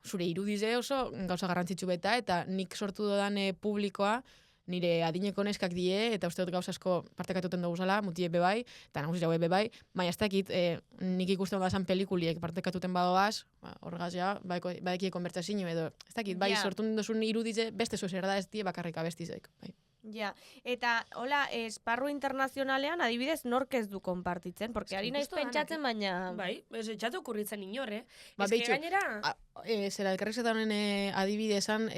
zure irudize oso gauza garrantzitsu beta, eta nik sortu dodan publikoa, nire adineko neskak die, eta uste dut gauz asko partekatuten dugu zala, mutie bebai, eta nagusi jau bebai, baina ez dakit, nik ikusten da pelikuliek partekatuten badoaz, horregaz ja, badekie konbertsazio edo, ez dakit, bai, Ja. sortun duzun irudize, beste zuzer da ez die bakarrik abestizek, bai. Ja, eta hola, esparru internazionalean adibidez nork ez du konpartitzen, porque ari naiz justo danak, pentsatzen, baina... Bai, ez etxatu okurritzen inor, Ba, Ez que behitxu, gainera... Zera, elkarrizketan honen adibide esan,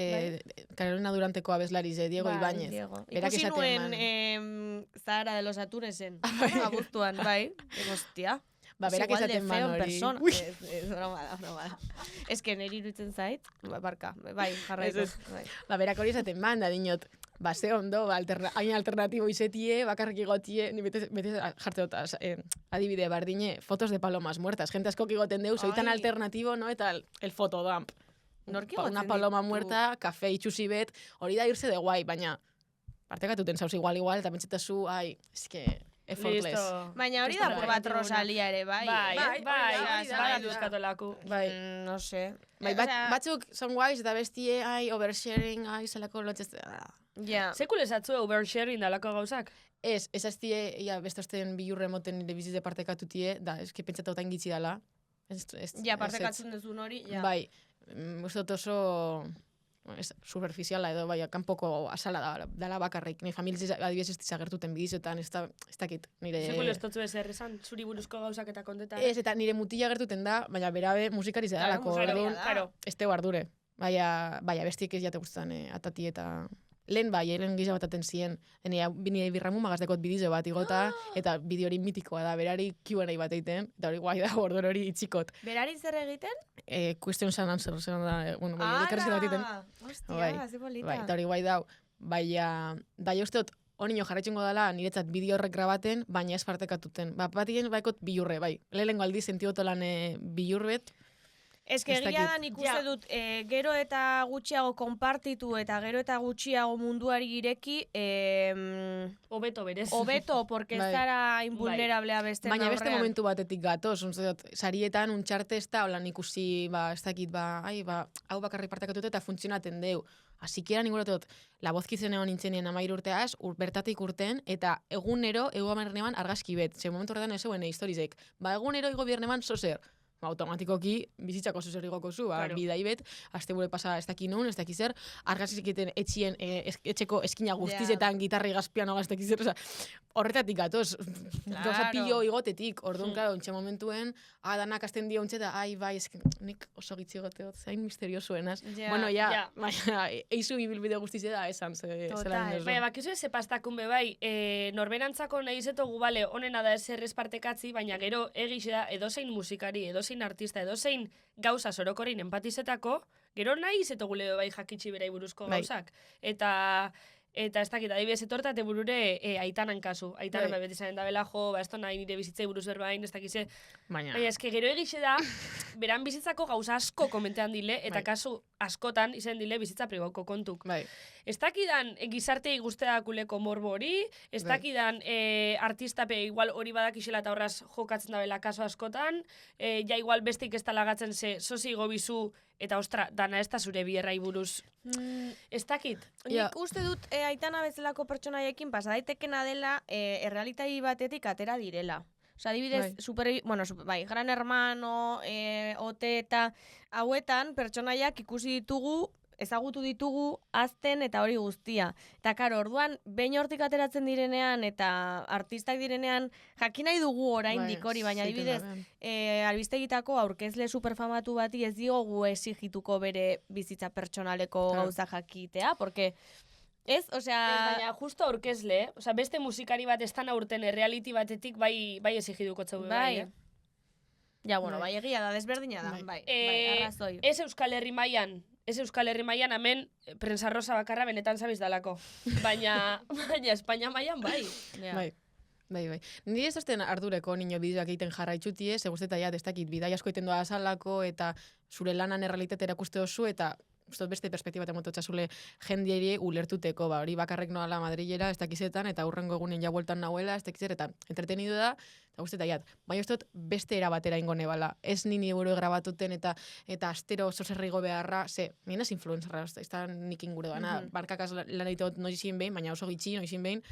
Carolina Duranteko abeslari ze, Diego Bai, Ibáñez. Diego. Berak Ikusi esaten nuen Zahara de los Atunesen, abuztuan, bai. Hostia. Ba, berak Igual de esaten feo man en hori. persona. Ui. Ez, broma da. Ez que niri iruditzen zait, barka, bai, jarraitu. Bai. Ba, berak hori esaten man, da dinot, ba, ze ondo, ba, hain alternatibo izetie, bakarrik igotie, ni bete jarte dut, adibide, bardine, fotos de palomas muertas. Gente asko igoten deu, soy tan Ai. alternativo, no? Eta el fotodump. Nork Una igotzen paloma ditu? muerta, kafe itxusi bet, hori da irse de guai, baina partekatuten zauz igual, eta pentsetazu, ai, eske, effortless. Listo. Baina hori da Bai. apur bat Rosalia ere, bai. Bai, hori da, bai, duzkatolaku. Bai. No sé. Bai, batzuk son guais, eta bestie, ai, oversharing, ai, zelako lotxez... Ja. Sekule esatzu oversharing dalako gauzak? Ez aztie, ia, beste bilurre moten nire bizitze partekatutie, da, eski pentsatu otain gitzi dala. Ja, partekatzen duzun hori, ja. Bai, uste dut oso superficiala edo, bai, kanpoko asala dala bakarrik. Nire familiz adibidez ez dizagertuten bidizotan, ez dakit, nire... Sekule estotzu ez errezan, zuri buruzko gauzak eta kontetan. Ez, eta nire mutila gertuten da, baina berabe musikari zedalako, musikaria orduan, da. Claro. ez teu ardure. Baina bestiek ez jate guztan atati eta... Lehen lehen gisa bat aten ziren, nire birramu magazdekot bidizo bat igota, eta bideo hori mitikoa da, berari Q&A bat egiten, eta hori guai da, orduan hori itxikot. Berari zer egiten? Question and answer, zer da, bueno, elkarrizketa bat egiten. Hostia, ze polita. Bai, eta hori guai dau, baina uste dut, honino jarretxengo dela, niretzat bideo horrek grabaten, baina ez partekatuten. Batien baikot bilurre, bai. Lehenengo aldiz sentiotolan bilurret, Ez que Ez egia da dakit. nik uste dut, gero eta gutxiago konpartitu eta gero eta gutxiago munduari ireki, Hobeto berez. hobeto, porque ez Bai. zara invulnerablea beste baina beste aurrean. momentu batetik gatoz, uste dut, sarietan untxarte ez da, holan ikusi, ez dakit, hau bakarrik partekatute eta funtzionaten deu. Asikiera ninguratu dut, la bozkitzen egon nintzenien 13 urteaz, bertatik urten, eta egunero, ego amarnean argazki bet. Ze momentu horretan ez zeuen historizek. Ba, egunero, ego bierneman sozer. Automatikoki bizitzako zuzer igoko zu, Claro. bidai bet, aste bure pasa ez daki nun, ez daki zer, argazkizik egiten etxien, etxeko eskina guztizetan, gitarri gazpiano ez daki zer, horretatik gatoz, gauza pilo igotetik, orduan, claro, ontxe momentuen, danak azten dio ontxe da, bai, nik oso gitzi goteot, zain misteriosuenaz. Ja. Bueno, ja, Ja. baina, eizu ibilbide guztize da, esan, Total. Baina, bakizu ez pastakun be bai, norberantzako nahi izetogu, bale, honena da ez errez partekatzi, baina gero egixe da edozein musikari, edozein artista, edozein gauza sorokorin empatizetako, gero nahi izetogule bai jakitsi berai buruzko Bai. gauzak. Eta ez dakit, adibidez etortate burure Aitanan kasu. Aitanan Bai. beti zaren da bela, jo, ba, esto nahi nire bizitzei buruz berbain, ez dakize. Baina, Baina, eske gero egixe da, beran bizitzako gauza asko komentean dile, eta Bai. kasu askotan izan dile bizitza pribauko kontuk. bai, Ez dakidan gizartei guzteakuleko morbo hori, ez Bai. dakidan artistape igual hori badakixela eta horraz jokatzen dabela kaso askotan, ja igual bestik ez talagatzen ze sozi gobizu, eta ostra, dana ez da zure bierrai buruz. Ez dakit. Nik Ja. uste dut Aitana bezalako pertsonaiekin pasa daitekena dela errealitai batetik atera direla. Osa, adibidez, Bai. Gran Hermano, OT eta hauetan pertsonaiak ikusi ditugu, ezagutu ditugu, azten eta hori guztia. Eta karo, orduan, behin hortik ateratzen direnean eta artistak direnean, jakin nahi dugu oraindik hori, baina zeiten adibidez, dabean. albistegitako aurkezle superfamatu bati ez diogu exigituko bere bizitza pertsonaleko Claro. gauza jakitea, porque ez, osea... Baina justo aurkezle, osea, beste musikari bat estan aurten reality batetik bai exigiduko txau Bai. Ja, bueno, Bai. bai, egia da, desberdina da, Bai. bai, arrazoi. Ez Euskal Herri mailan, hemen prensa rosa bakarra benetan zabiz dalako. Baina Espainia mailan bai. Ja. Bai. Nire ez dozten ardureko nino bideoak egiten jarraitxutie, ze guztetan ja, ez dakit, bidai asko egiten doa azalako, eta zure lanan errealitate erakuste oso, eta ustot beste perspektiba eta mototxasule jendieri ulertuteko, hori bakarrek noala Madrilera, ez dakizetan, eta hurrengo egunen ja bueltan nahuela, ez dakizer, eta entretenidu da, eta guzti eta jat. Baina ustot beste erabatera ingo nebala. Ez nini buru grabatuten eta astero oso zerrigo beharra, nien ez influenzerra, ez da nik inguru dana, barkakaz lan egitot noizin behin, baina oso gitxi noizin behin,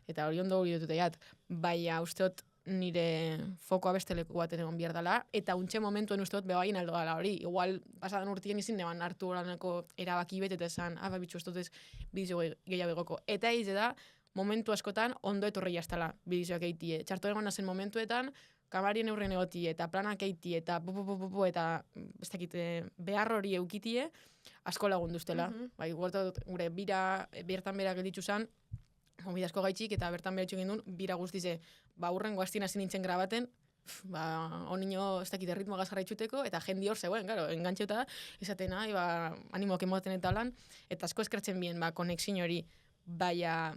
eta hori ondo hori dutute jat. Baina ustot nire fokoa beste leku baten egon behar dela, eta untxe momentuen uste dut bebain aldo gala hori. Igual, pasadan urtien izin neban hartu horaneko erabaki bet, eta esan, bitxu ez dut ez bidizio gehiago egoko. Eta eize da, momentu askotan ondo etorri jaztala bidizioak eitie. Txarto egon nazen momentuetan, kamarien eurren egotie, eta planak eitie, eta eta ez dakit, behar hori eukitie, asko lagunduztela. Bai, gure bertan bera gelditzu zan, asko gaitxik, eta bertan beratxu gindun, bira guztize, urrengo hastin hasi nintzen grabaten, onino ez dakit ritmo gazgarra itxuteko, eta jendi hor zegoen, claro, engantxeuta, esaten, animoak emoten eta lan, eta asko eskertzen bien, konexin hori, baina,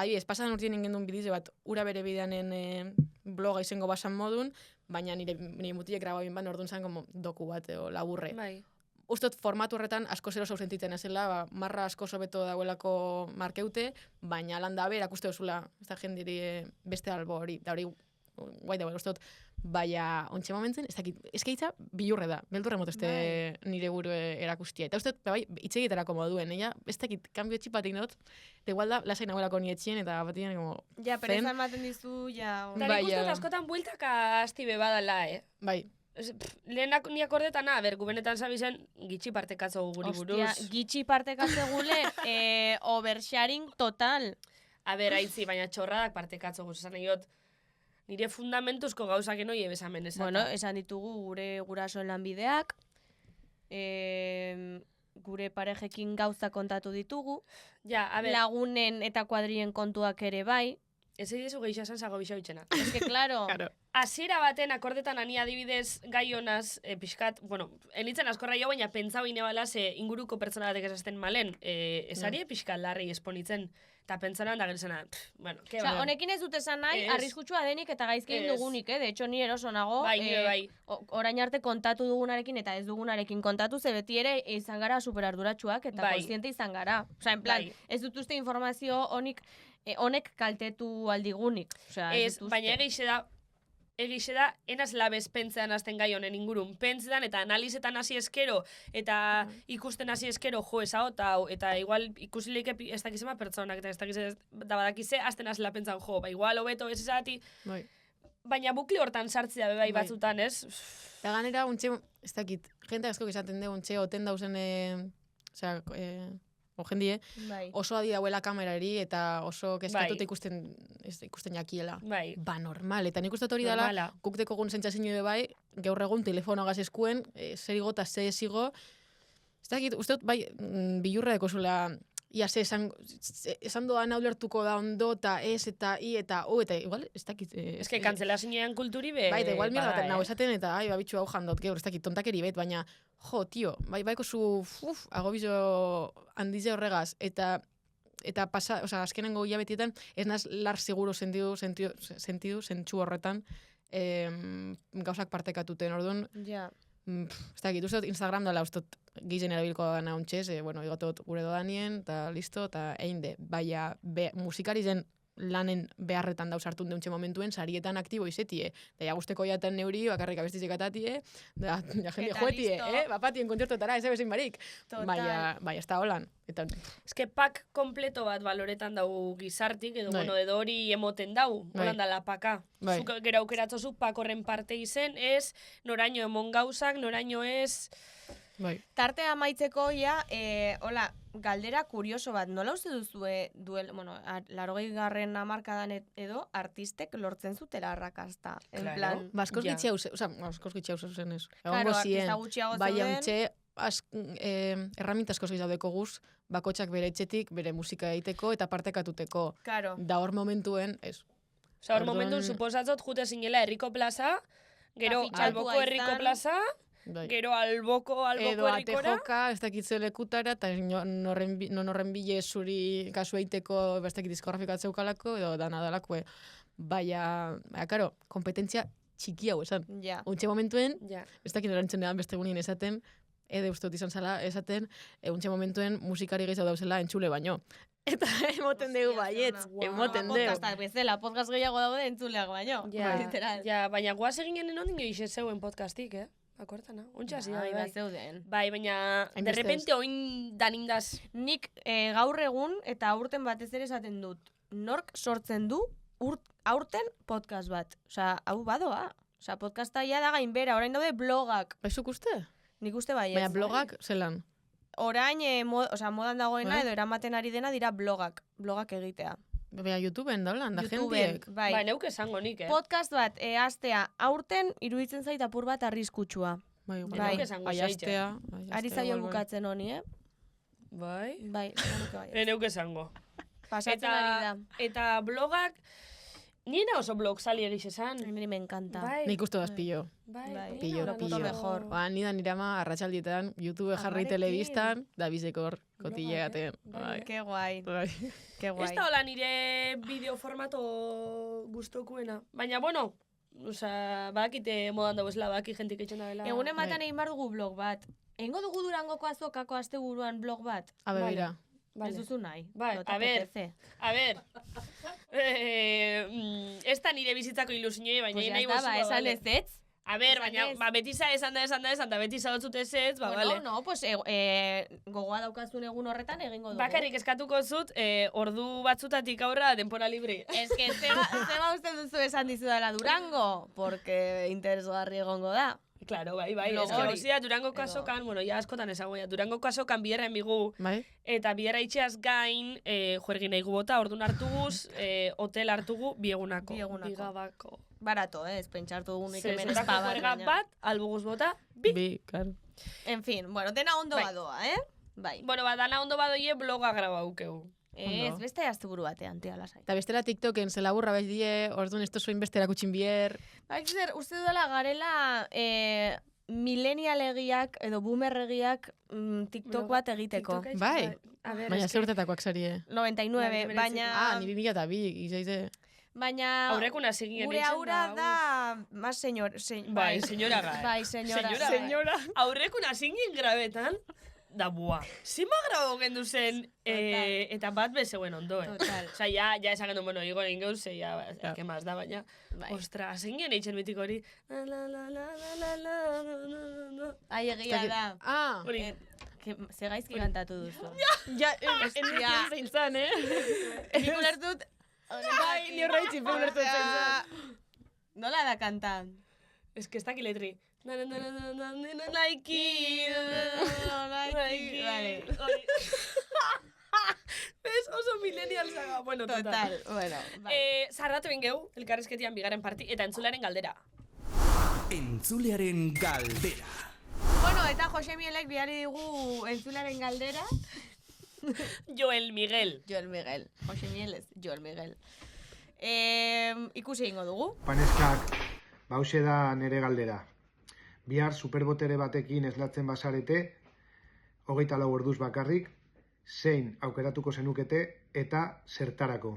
ez pasadan urtien ingendun bidizio bat, ura bere bideanen bloga izango basan modun, baina nire mutiek grababin ban, orduan zan como doku bat, laburre. Bai. Ustot formatu horretan asko zero zau sentitzen ezela, marra asko sobeto dagoelako markeute, baina landa ber, akuste dozula, ez da jendiri beste albo hori, da hori, guai dago, ustot, baina ontxe momentzen, ez dakit, eskaitza bilurre da, beldurre moteste nire buru erakustia. Eta ustot, bai, itxegiterako moduen, ez dakit, kanbio txipatik not, eta igual da, lasain nagoelako nietxien, eta batian, como, Ja, pereza ematen dizu, ja... Eta nik uste askotan bueltaka asti bebadala, Bai. Lehenak ni akordetana, gubenetan zabizen, gitxi partekatzo guri buruz. Ostia, gitxi partekatzo gule, oversharing total. Aitzi, baina txorradak partekatzo guz, esan egiot, nire fundamentuzko gauzak enoi ebesamen esata. Bueno, esan ditugu gure gurasoen lanbideak, gure parejekin gauza kontatu ditugu, lagunen eta kuadrien kontuak ere bai. Ez egizu geixasan zago bisa bitxena. Ez que, claro... Hasiera baten akordetan ani adibidez gai honaz, pixkat, bueno, enitzen askorra jo, baina pentsau inebala inguruko pertsona batek esazten malen, esari pixkat larri esponitzen, eta pentsanan da gerzena, bueno, ke ba. Honekin ez dut esan nahi, arriskutsua denik eta gaizkein dugunik, de hecho ni eroso nago, orain arte kontatu dugunarekin eta ez dugunarekin kontatu, ze beti ere izan gara superarduratsuak eta konstiente izan gara. Osa, en plan, ez dut uste informazio honek kaltetu aldigunik. Ez, baina egixe da, enaz labez pentsean azten gai honen ingurun. Pentsean eta analizetan hasi eskero, eta ikusten hasi eskero jo esao, eta igual ikusileike ez dakizema pertsonak, eta ez dakize, da badakize, azten azela pentsan jo, igual hobeto ez esati, baina bukli hortan sartzea bebai batzutan, ez? Eta ganera, ez dakit, jente asko izaten dugu, oten dauzen, jendie, oso adi dauela kamerari eta oso keskatuta ikusten jakiela. Ba, normal. Eta nik uste hori dela, guk deko gun zentzazin jo bai, gaur egun telefonoagaz eskuen, zer igo eta ze esigo. Ez dakit, uste bai, bilurra deko zula, ia esan doan ulertuko da ondo, eta ez, eta i, eta o, eta igual, ez dakit... Ez que kantzela zinean kulturi be... Bai, eta igual mierda baten nago esaten, eta bitxu hau jandot, geur, ez dakit, tontakeri bet, baina, jo, tio, baiko zu, agobizo handize horregaz, eta pasa, oza, azkenengo hilabetietan, ez naz lar seguro zentzu horretan, gauzak partekatuten, orduan, ez dakit, uste Instagram dela, uste gizen erabilko gana ontxez, igatot gure dodanien, eta listo, eta egin de, baina musikari zen lanen beharretan dauzartun deutxe momentuen, sarietan aktibo izetie. Da, guzteko jaten neuri, bakarrik abestizik atatie, da, jende joetie, bapatien kontzertotara, ez ebezin barik. Baina, ez da holan. Ez que pak kompleto bat baloretan dau gizartik, edo, edo hori emoten dau, holan dala paka. Zuk gero aukeratzozu pak horren parte izen, ez, noraino emon gauzak, noraino ez... Tartea amaitzeko, hola, galdera kurioso bat, nola uste duzue duel, 80. hamarkadan edo artistek lortzen zutela arrakasta. En plan... Askoz gitxia hau zen ez. Claro, artista gutxiago zeuden. Baina untxe, erraminta askoz gizadeko guz, bakotxak bere etxetik, bere musika egiteko eta partekatuteko. Da hor momentuen, ez. Osa, hor momentuen, suposatzot, jute zinela herriko plaza, gero alboko herriko plaza, gero alboko edo errikora. Edo atejoka, ez dakitze lekutara, eta non horren bile zuri kasu eiteko, ez dakit diskografikatzeukalako, edo danadalako. Baina, karo, kompetentzia txiki hau esan. Untxe momentuen, ez dakit erantzen edan beste gunien esaten, Ede ustot izan zala, esaten, euntxe momentuen musikari gehiago dauzela entzule baino. Eta emoten dugu baietz, emoten dugu. Podcastak bezala, podcast gehiago daude entzuleak baino. Literal. Ja, baina guaz eginen enondin gehiago zeuen podcastik, Akortana, ontsa hasi da, Bai, bai. zeuden. Bai, baina Hainbeste de ez. repente oin danindaz. Nik gaur egun eta aurten batez ere esaten dut, nork sortzen du aurten podcast bat. Osea, hau badoa. Osea, podcasta ja da gainbera, orain daude blogak. Baizuk uste? Nik uste baietz. Baina blogak zelan. Orain, modan dagoena Bai. edo eramaten ari dena dira blogak egitea. Baina YouTubeen daulan, da YouTubeen, jentiek. bai. Bai, neuk esango nik, Podcast bat hastea aurten iruditzen zait apur bat arriskutsua. Bai, Bai. Neuk esango aiastea. Ari zaio bukatzen honi, Bai. Bai, esango nuke baietz. Neuk esango. Pasatzen ari da. Eta blogak, nina oso blog sali egiz esan. Niri me encanta. Bai. Nik uste daz pillo. Bai, Bai. Pillo, Lo puto pillo. mejor. Ba, nidan irama arratsaldietan, YouTube jarri Amarekin. telebistan, da bizekor kotillegaten. Bai. Bai. Ke guai, Bai. ke Ez guai. da hola nire bideo formato gustokuena. Baina, bueno, osea, badakite modan dagoezela, badaki jentik etxen da bela. Egunen batean Bai. egin behar dugu blog bat. Egingo dugu Durangoko azokako asteburuan blog bat. A Vale. begira. Vale. Ez duzu nahi. Bai, No te a ver. apetece. A ber, ez da nire bizitzako ilusioi, baina Pues ya nahi está, bozua, ba, esan vale. ez ez. A ber, esan baina, ez. ba, beti esan da beti zadotzut ez ez, ba, Bueno, vale. no, pues gogoa daukazun egun horretan egingo dugu. Bakarrik eskatuko zut, ordu batzutatik aurra denpora libre. Ez que zeba uste duzu esan dizudala Durango, porque interesgarri egongo da. Claro, bai, bai. Blog Ez que hori. gauzia, Durango kasokan, bueno, ja askotan ezagoia, Durango kasokan biherra emigu, Bai? eta biherra itxeaz gain, juergin nahi bota, ordun hartuguz, hotel hartugu biegunako. Biegunako. Bigabako. Barato, ez, pentsartu dugunik hemen Zezentako espabat. juerga baina. bat, albuguz bota, bi. Bi, claro. En fin, bueno, dena ondo Bai. badoa, Bai. Bueno, ba, dana ondo badoie bloga graba aukeu. Ez, ondo. beste asteburu batean, tia, lasai. Eta bestela TikToken zela burra bai die, orduan esto zuen beste erakutsin bier. Baik zer, uste dudala garela millennialegiak edo boomerregiak TikTok bat egiteko. TikToka Bai. A ber, Baina eske- ze urtetakoak zarie. 99, baina... Ah, ni 2002, izaite. Baina... Aurrekuna zigien Gure aura da... Más señor... Bai, señora gai. Bai, señora. Señora. Aurrekuna zingin grabetan, da bua. Zima grabo gendu zen, eta bat bezeuen ondo, Total. Osa, ja esan gendu, bueno, igo egin gauze, ja, que más da, baina... Bai. Ostra, zingin eitzen mitik hori. La, la, la, la, la, la, la, la. Ai, egia da. Ah, Hori, Ze gaizki kantatu duzu. ja, Hostia. zein zan, Nik ulertut... Bai, ni horreitzi, ulertu zein zan. Nola da kantan? ez que ez daki letri. Na, na, na, na, na, na, na, na, Nike, Nike. Vale. Hori. Ez oso millennial zaga. Bueno, Total, bueno. Bai. Zarratu ingeu, elkarrizketian bigarren parti, eta entzularen galdera. Entzulearen galdera. Bueno, eta Jose Mielek bihari digu entzularen galdera. Joel Miguel. Joel Miguel. Jose Mielez, Joel Miguel. Ikusi egingo dugu. Paneskak, hauxe da nere galdera. Bihar superbotere batekin eslatzen bazarete, 24 orduz bakarrik, zein aukeratuko zenukete eta zertarako.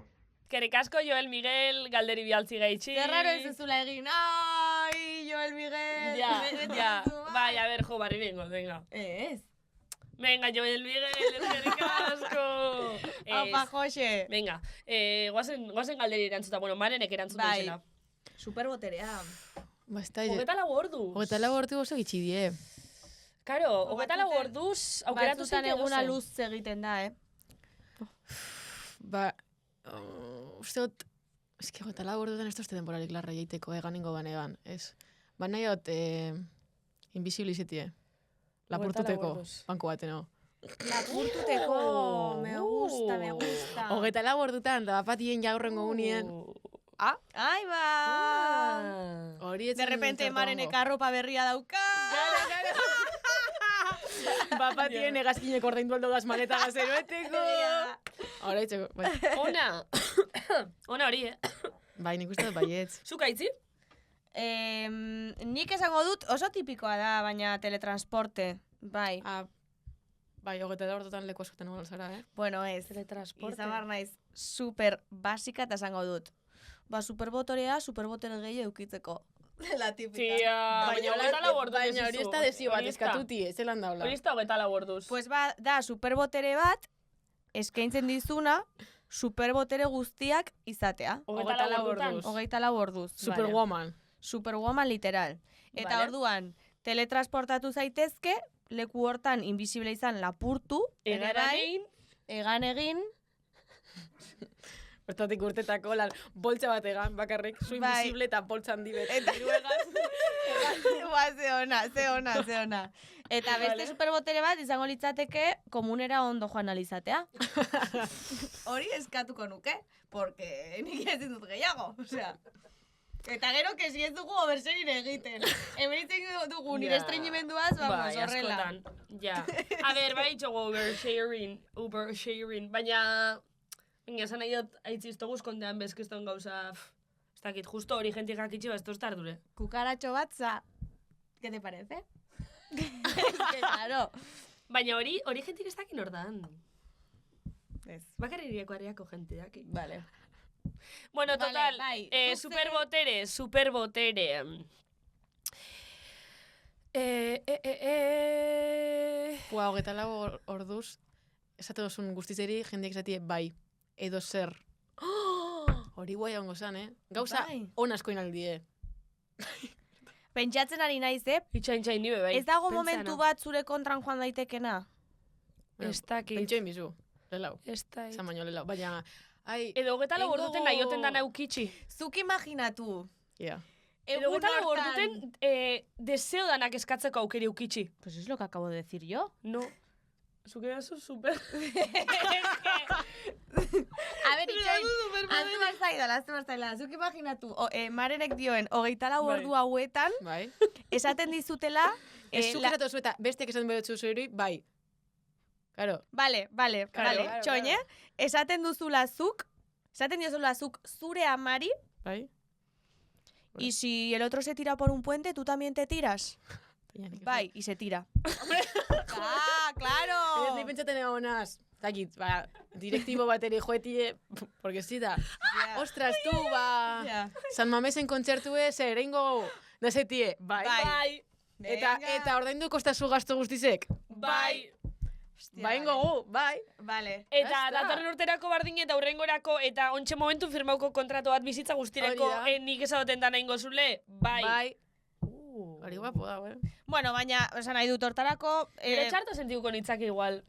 Kerek asko Joel Miguel, galderi bialtzi gaitxi. Zerraro ez duzula egin. Ai, Joel Miguel. Ja, Bete ja. duzu, Bai, a ver, jo, barri bengo, venga. Ez. Venga, Joel Miguel, eskerrik asko. Opa, Jose. Venga, guazen galderi erantzuta, bueno, marenek erantzuten Bai. zela. Superboterea. Ba, ez da, Hogeta lau orduz. Hogeta lau ordu oso gitxi die. Karo, hogeta lau orduz, aukeratu Batzutan zeite eguna edozen. luz egiten da, Ba, uste dut, eski hogeta lau orduan ez tozte denborarik larra jaiteko, ganingo banegan, ez. Ba, nahi dut, invisible izetie. Lapurtuteko, orduz. banko bateno. Lapurtuteko, me gusta, me gusta. Hogeta lau ordutan, da bapatien jaurrengo unien. Ai, ba! Hori De repente, Marenek arropa berria dauka. Bapatien egazkinek ordaindu aldo das maleta gazeroeteko. Hora itxeko, bai. Ona. Ona hori, Bai, nik uste dut baietz. Zuk aitzi? Nik esango dut oso tipikoa da, baina teletransporte. Bai. Ah, bai, hogeta lau ordutan leku askotan egon zara, Bueno, ez. Teletransporte. Izan behar naiz super basika eta esango dut. Ba, superbotorea, superbotere gehi eukitzeko. La típica. Tia, baina hogeita lau orduz. Baina hori ez da desio bat eskatuti, zelan daula. Hori ez da hogeita lau orduz. Pues da superbotere bat, eskaintzen dizuna, superbotere guztiak izatea. Hogeita lau orduz. 24 orduz. Superwoman. Superwoman literal. Eta Vale. orduan, teletransportatu zaitezke, leku hortan invisible izan lapurtu, ere bai, egan egin, Bertatik urtetako lan, boltsa bat egan, bakarrik, zu Bai. invisible eta boltsa handi bet. Eta ze ona. Eta beste superbotere bat izango litzateke komunera ondo joan alizatea. Hori eskatuko nuke, porque nik ezin dut gehiago, osea. Eta gero, kesi ez dugu oversharing egiten. Hemen itzen dugu nire Ja. estreñimenduaz, vamos, Bai, horrela. askotan. Ja. A ber, bai txogo oversharing. Baina esan nahi dut, aitzizto guzkondean bezkeston gauza, ez dakit, justo hori jentik akitxe bazto estar dure. Cucaracho batza. ¿Qué te parece? Es que, claro. Baina hori jentik ez dakin ordan. Ez. Bakarriako ariako jente daki. Vale. Bueno, Vale, total, bai, zuk superbotere. Ua, hogeita lau orduz, esate dozun guztizeri, jendeak esatie bai, edo zer. Hori guai hongo zan, Gauza, Bai. on asko inaldie. Pentsatzen ari naiz, Itxain nibe, bai. Ez dago Pentsana. momentu bat zure kontran joan daitekena? Ez dakit. Pentsoin bizu, lelau. Ez dakit. Zan baino lelau, baina, ai, Edo hogeita lau Egongo- orduten nahioten dana eukitxi. Zuk imaginatu. ja. Edo hogeita lau orduten deseo danak eskatzeko aukeri eukitxi. Pues es lo que acabo de decir yo. No. Zuke dazu super. A ver, itxoin, aztu marzaila. Zuk imaginatu, Marenek dioen, hogeita lau Bai. ordu hauetan, Bai. esaten dizutela... Ez zuk esatu zu eta besteak esan behar zuri, bai. Claro. Vale, Claro, txoin, Esaten duzula zuk, zure amari, Bai. y si el otro se tira por un puente, tú también te tiras. Bai, y se tira. Ah, Ez claro! ni pentsaten egonaz. Zakit, direktibo bat ere joetie, porque sí da. Ostras, tu, Ja. San Mamesen kontzertue, zer, eingo, nazetie, bai. Bai. Eta ordaindu kostazu gasto guztizek. Bai. Bai ingo bai. Vale. Eta Basta. datorren urterako bardin eta hurrengorako eta ontxe momentu firmauko kontratu bat bizitza guztireko Hori da. nik esadoten dana ingo zule, bai. Bai. Hori guapo da, Bueno, baina, esan nahi dut hortarako... Ere txarto sentiguko nitzak igual.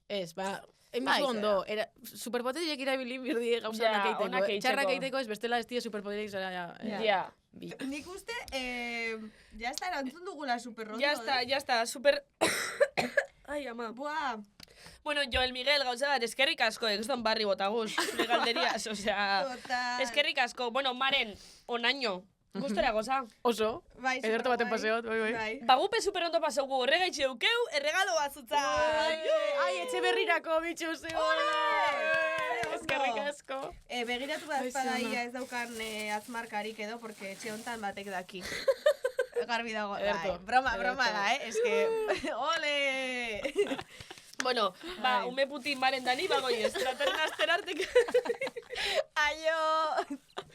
Ez, ba, Bai, emizu ondo. Superpoteriek irabili birdi gauza Ja, onak onak eiteko. eiteko. Txarrak eiteko ez bestela ez die superpoteriek zara, Ja. bi. Nik uste, ya está, erantzun dugula superrondo. Ya está, super... Ai, ama. Buah. Bueno, Joel Miguel, gauza bat, eskerrik asko, egiston barri botaguz, legalderiaz, osea... Total. Eskerrik asko, bueno, Maren, onaino, gustora goza. Oso, Bai, ederto baten superguai. paseot, bai. Bagupe super ondo pasaugu, horregaitxe eukeu, erregalo bazutza. Ai, etxe berrirako bitxu zigor. Eskerrik asko. Begiratu Ai, badazpada ze ona. ia ez daukan azmarkarik edo, porque etxe hontan batek daki. Garbi dago. Ederto. Bai, broma Ederto. da, Es que... Ole! Bueno, ba, ume putin Maren dani, bagoi ez, traterna astera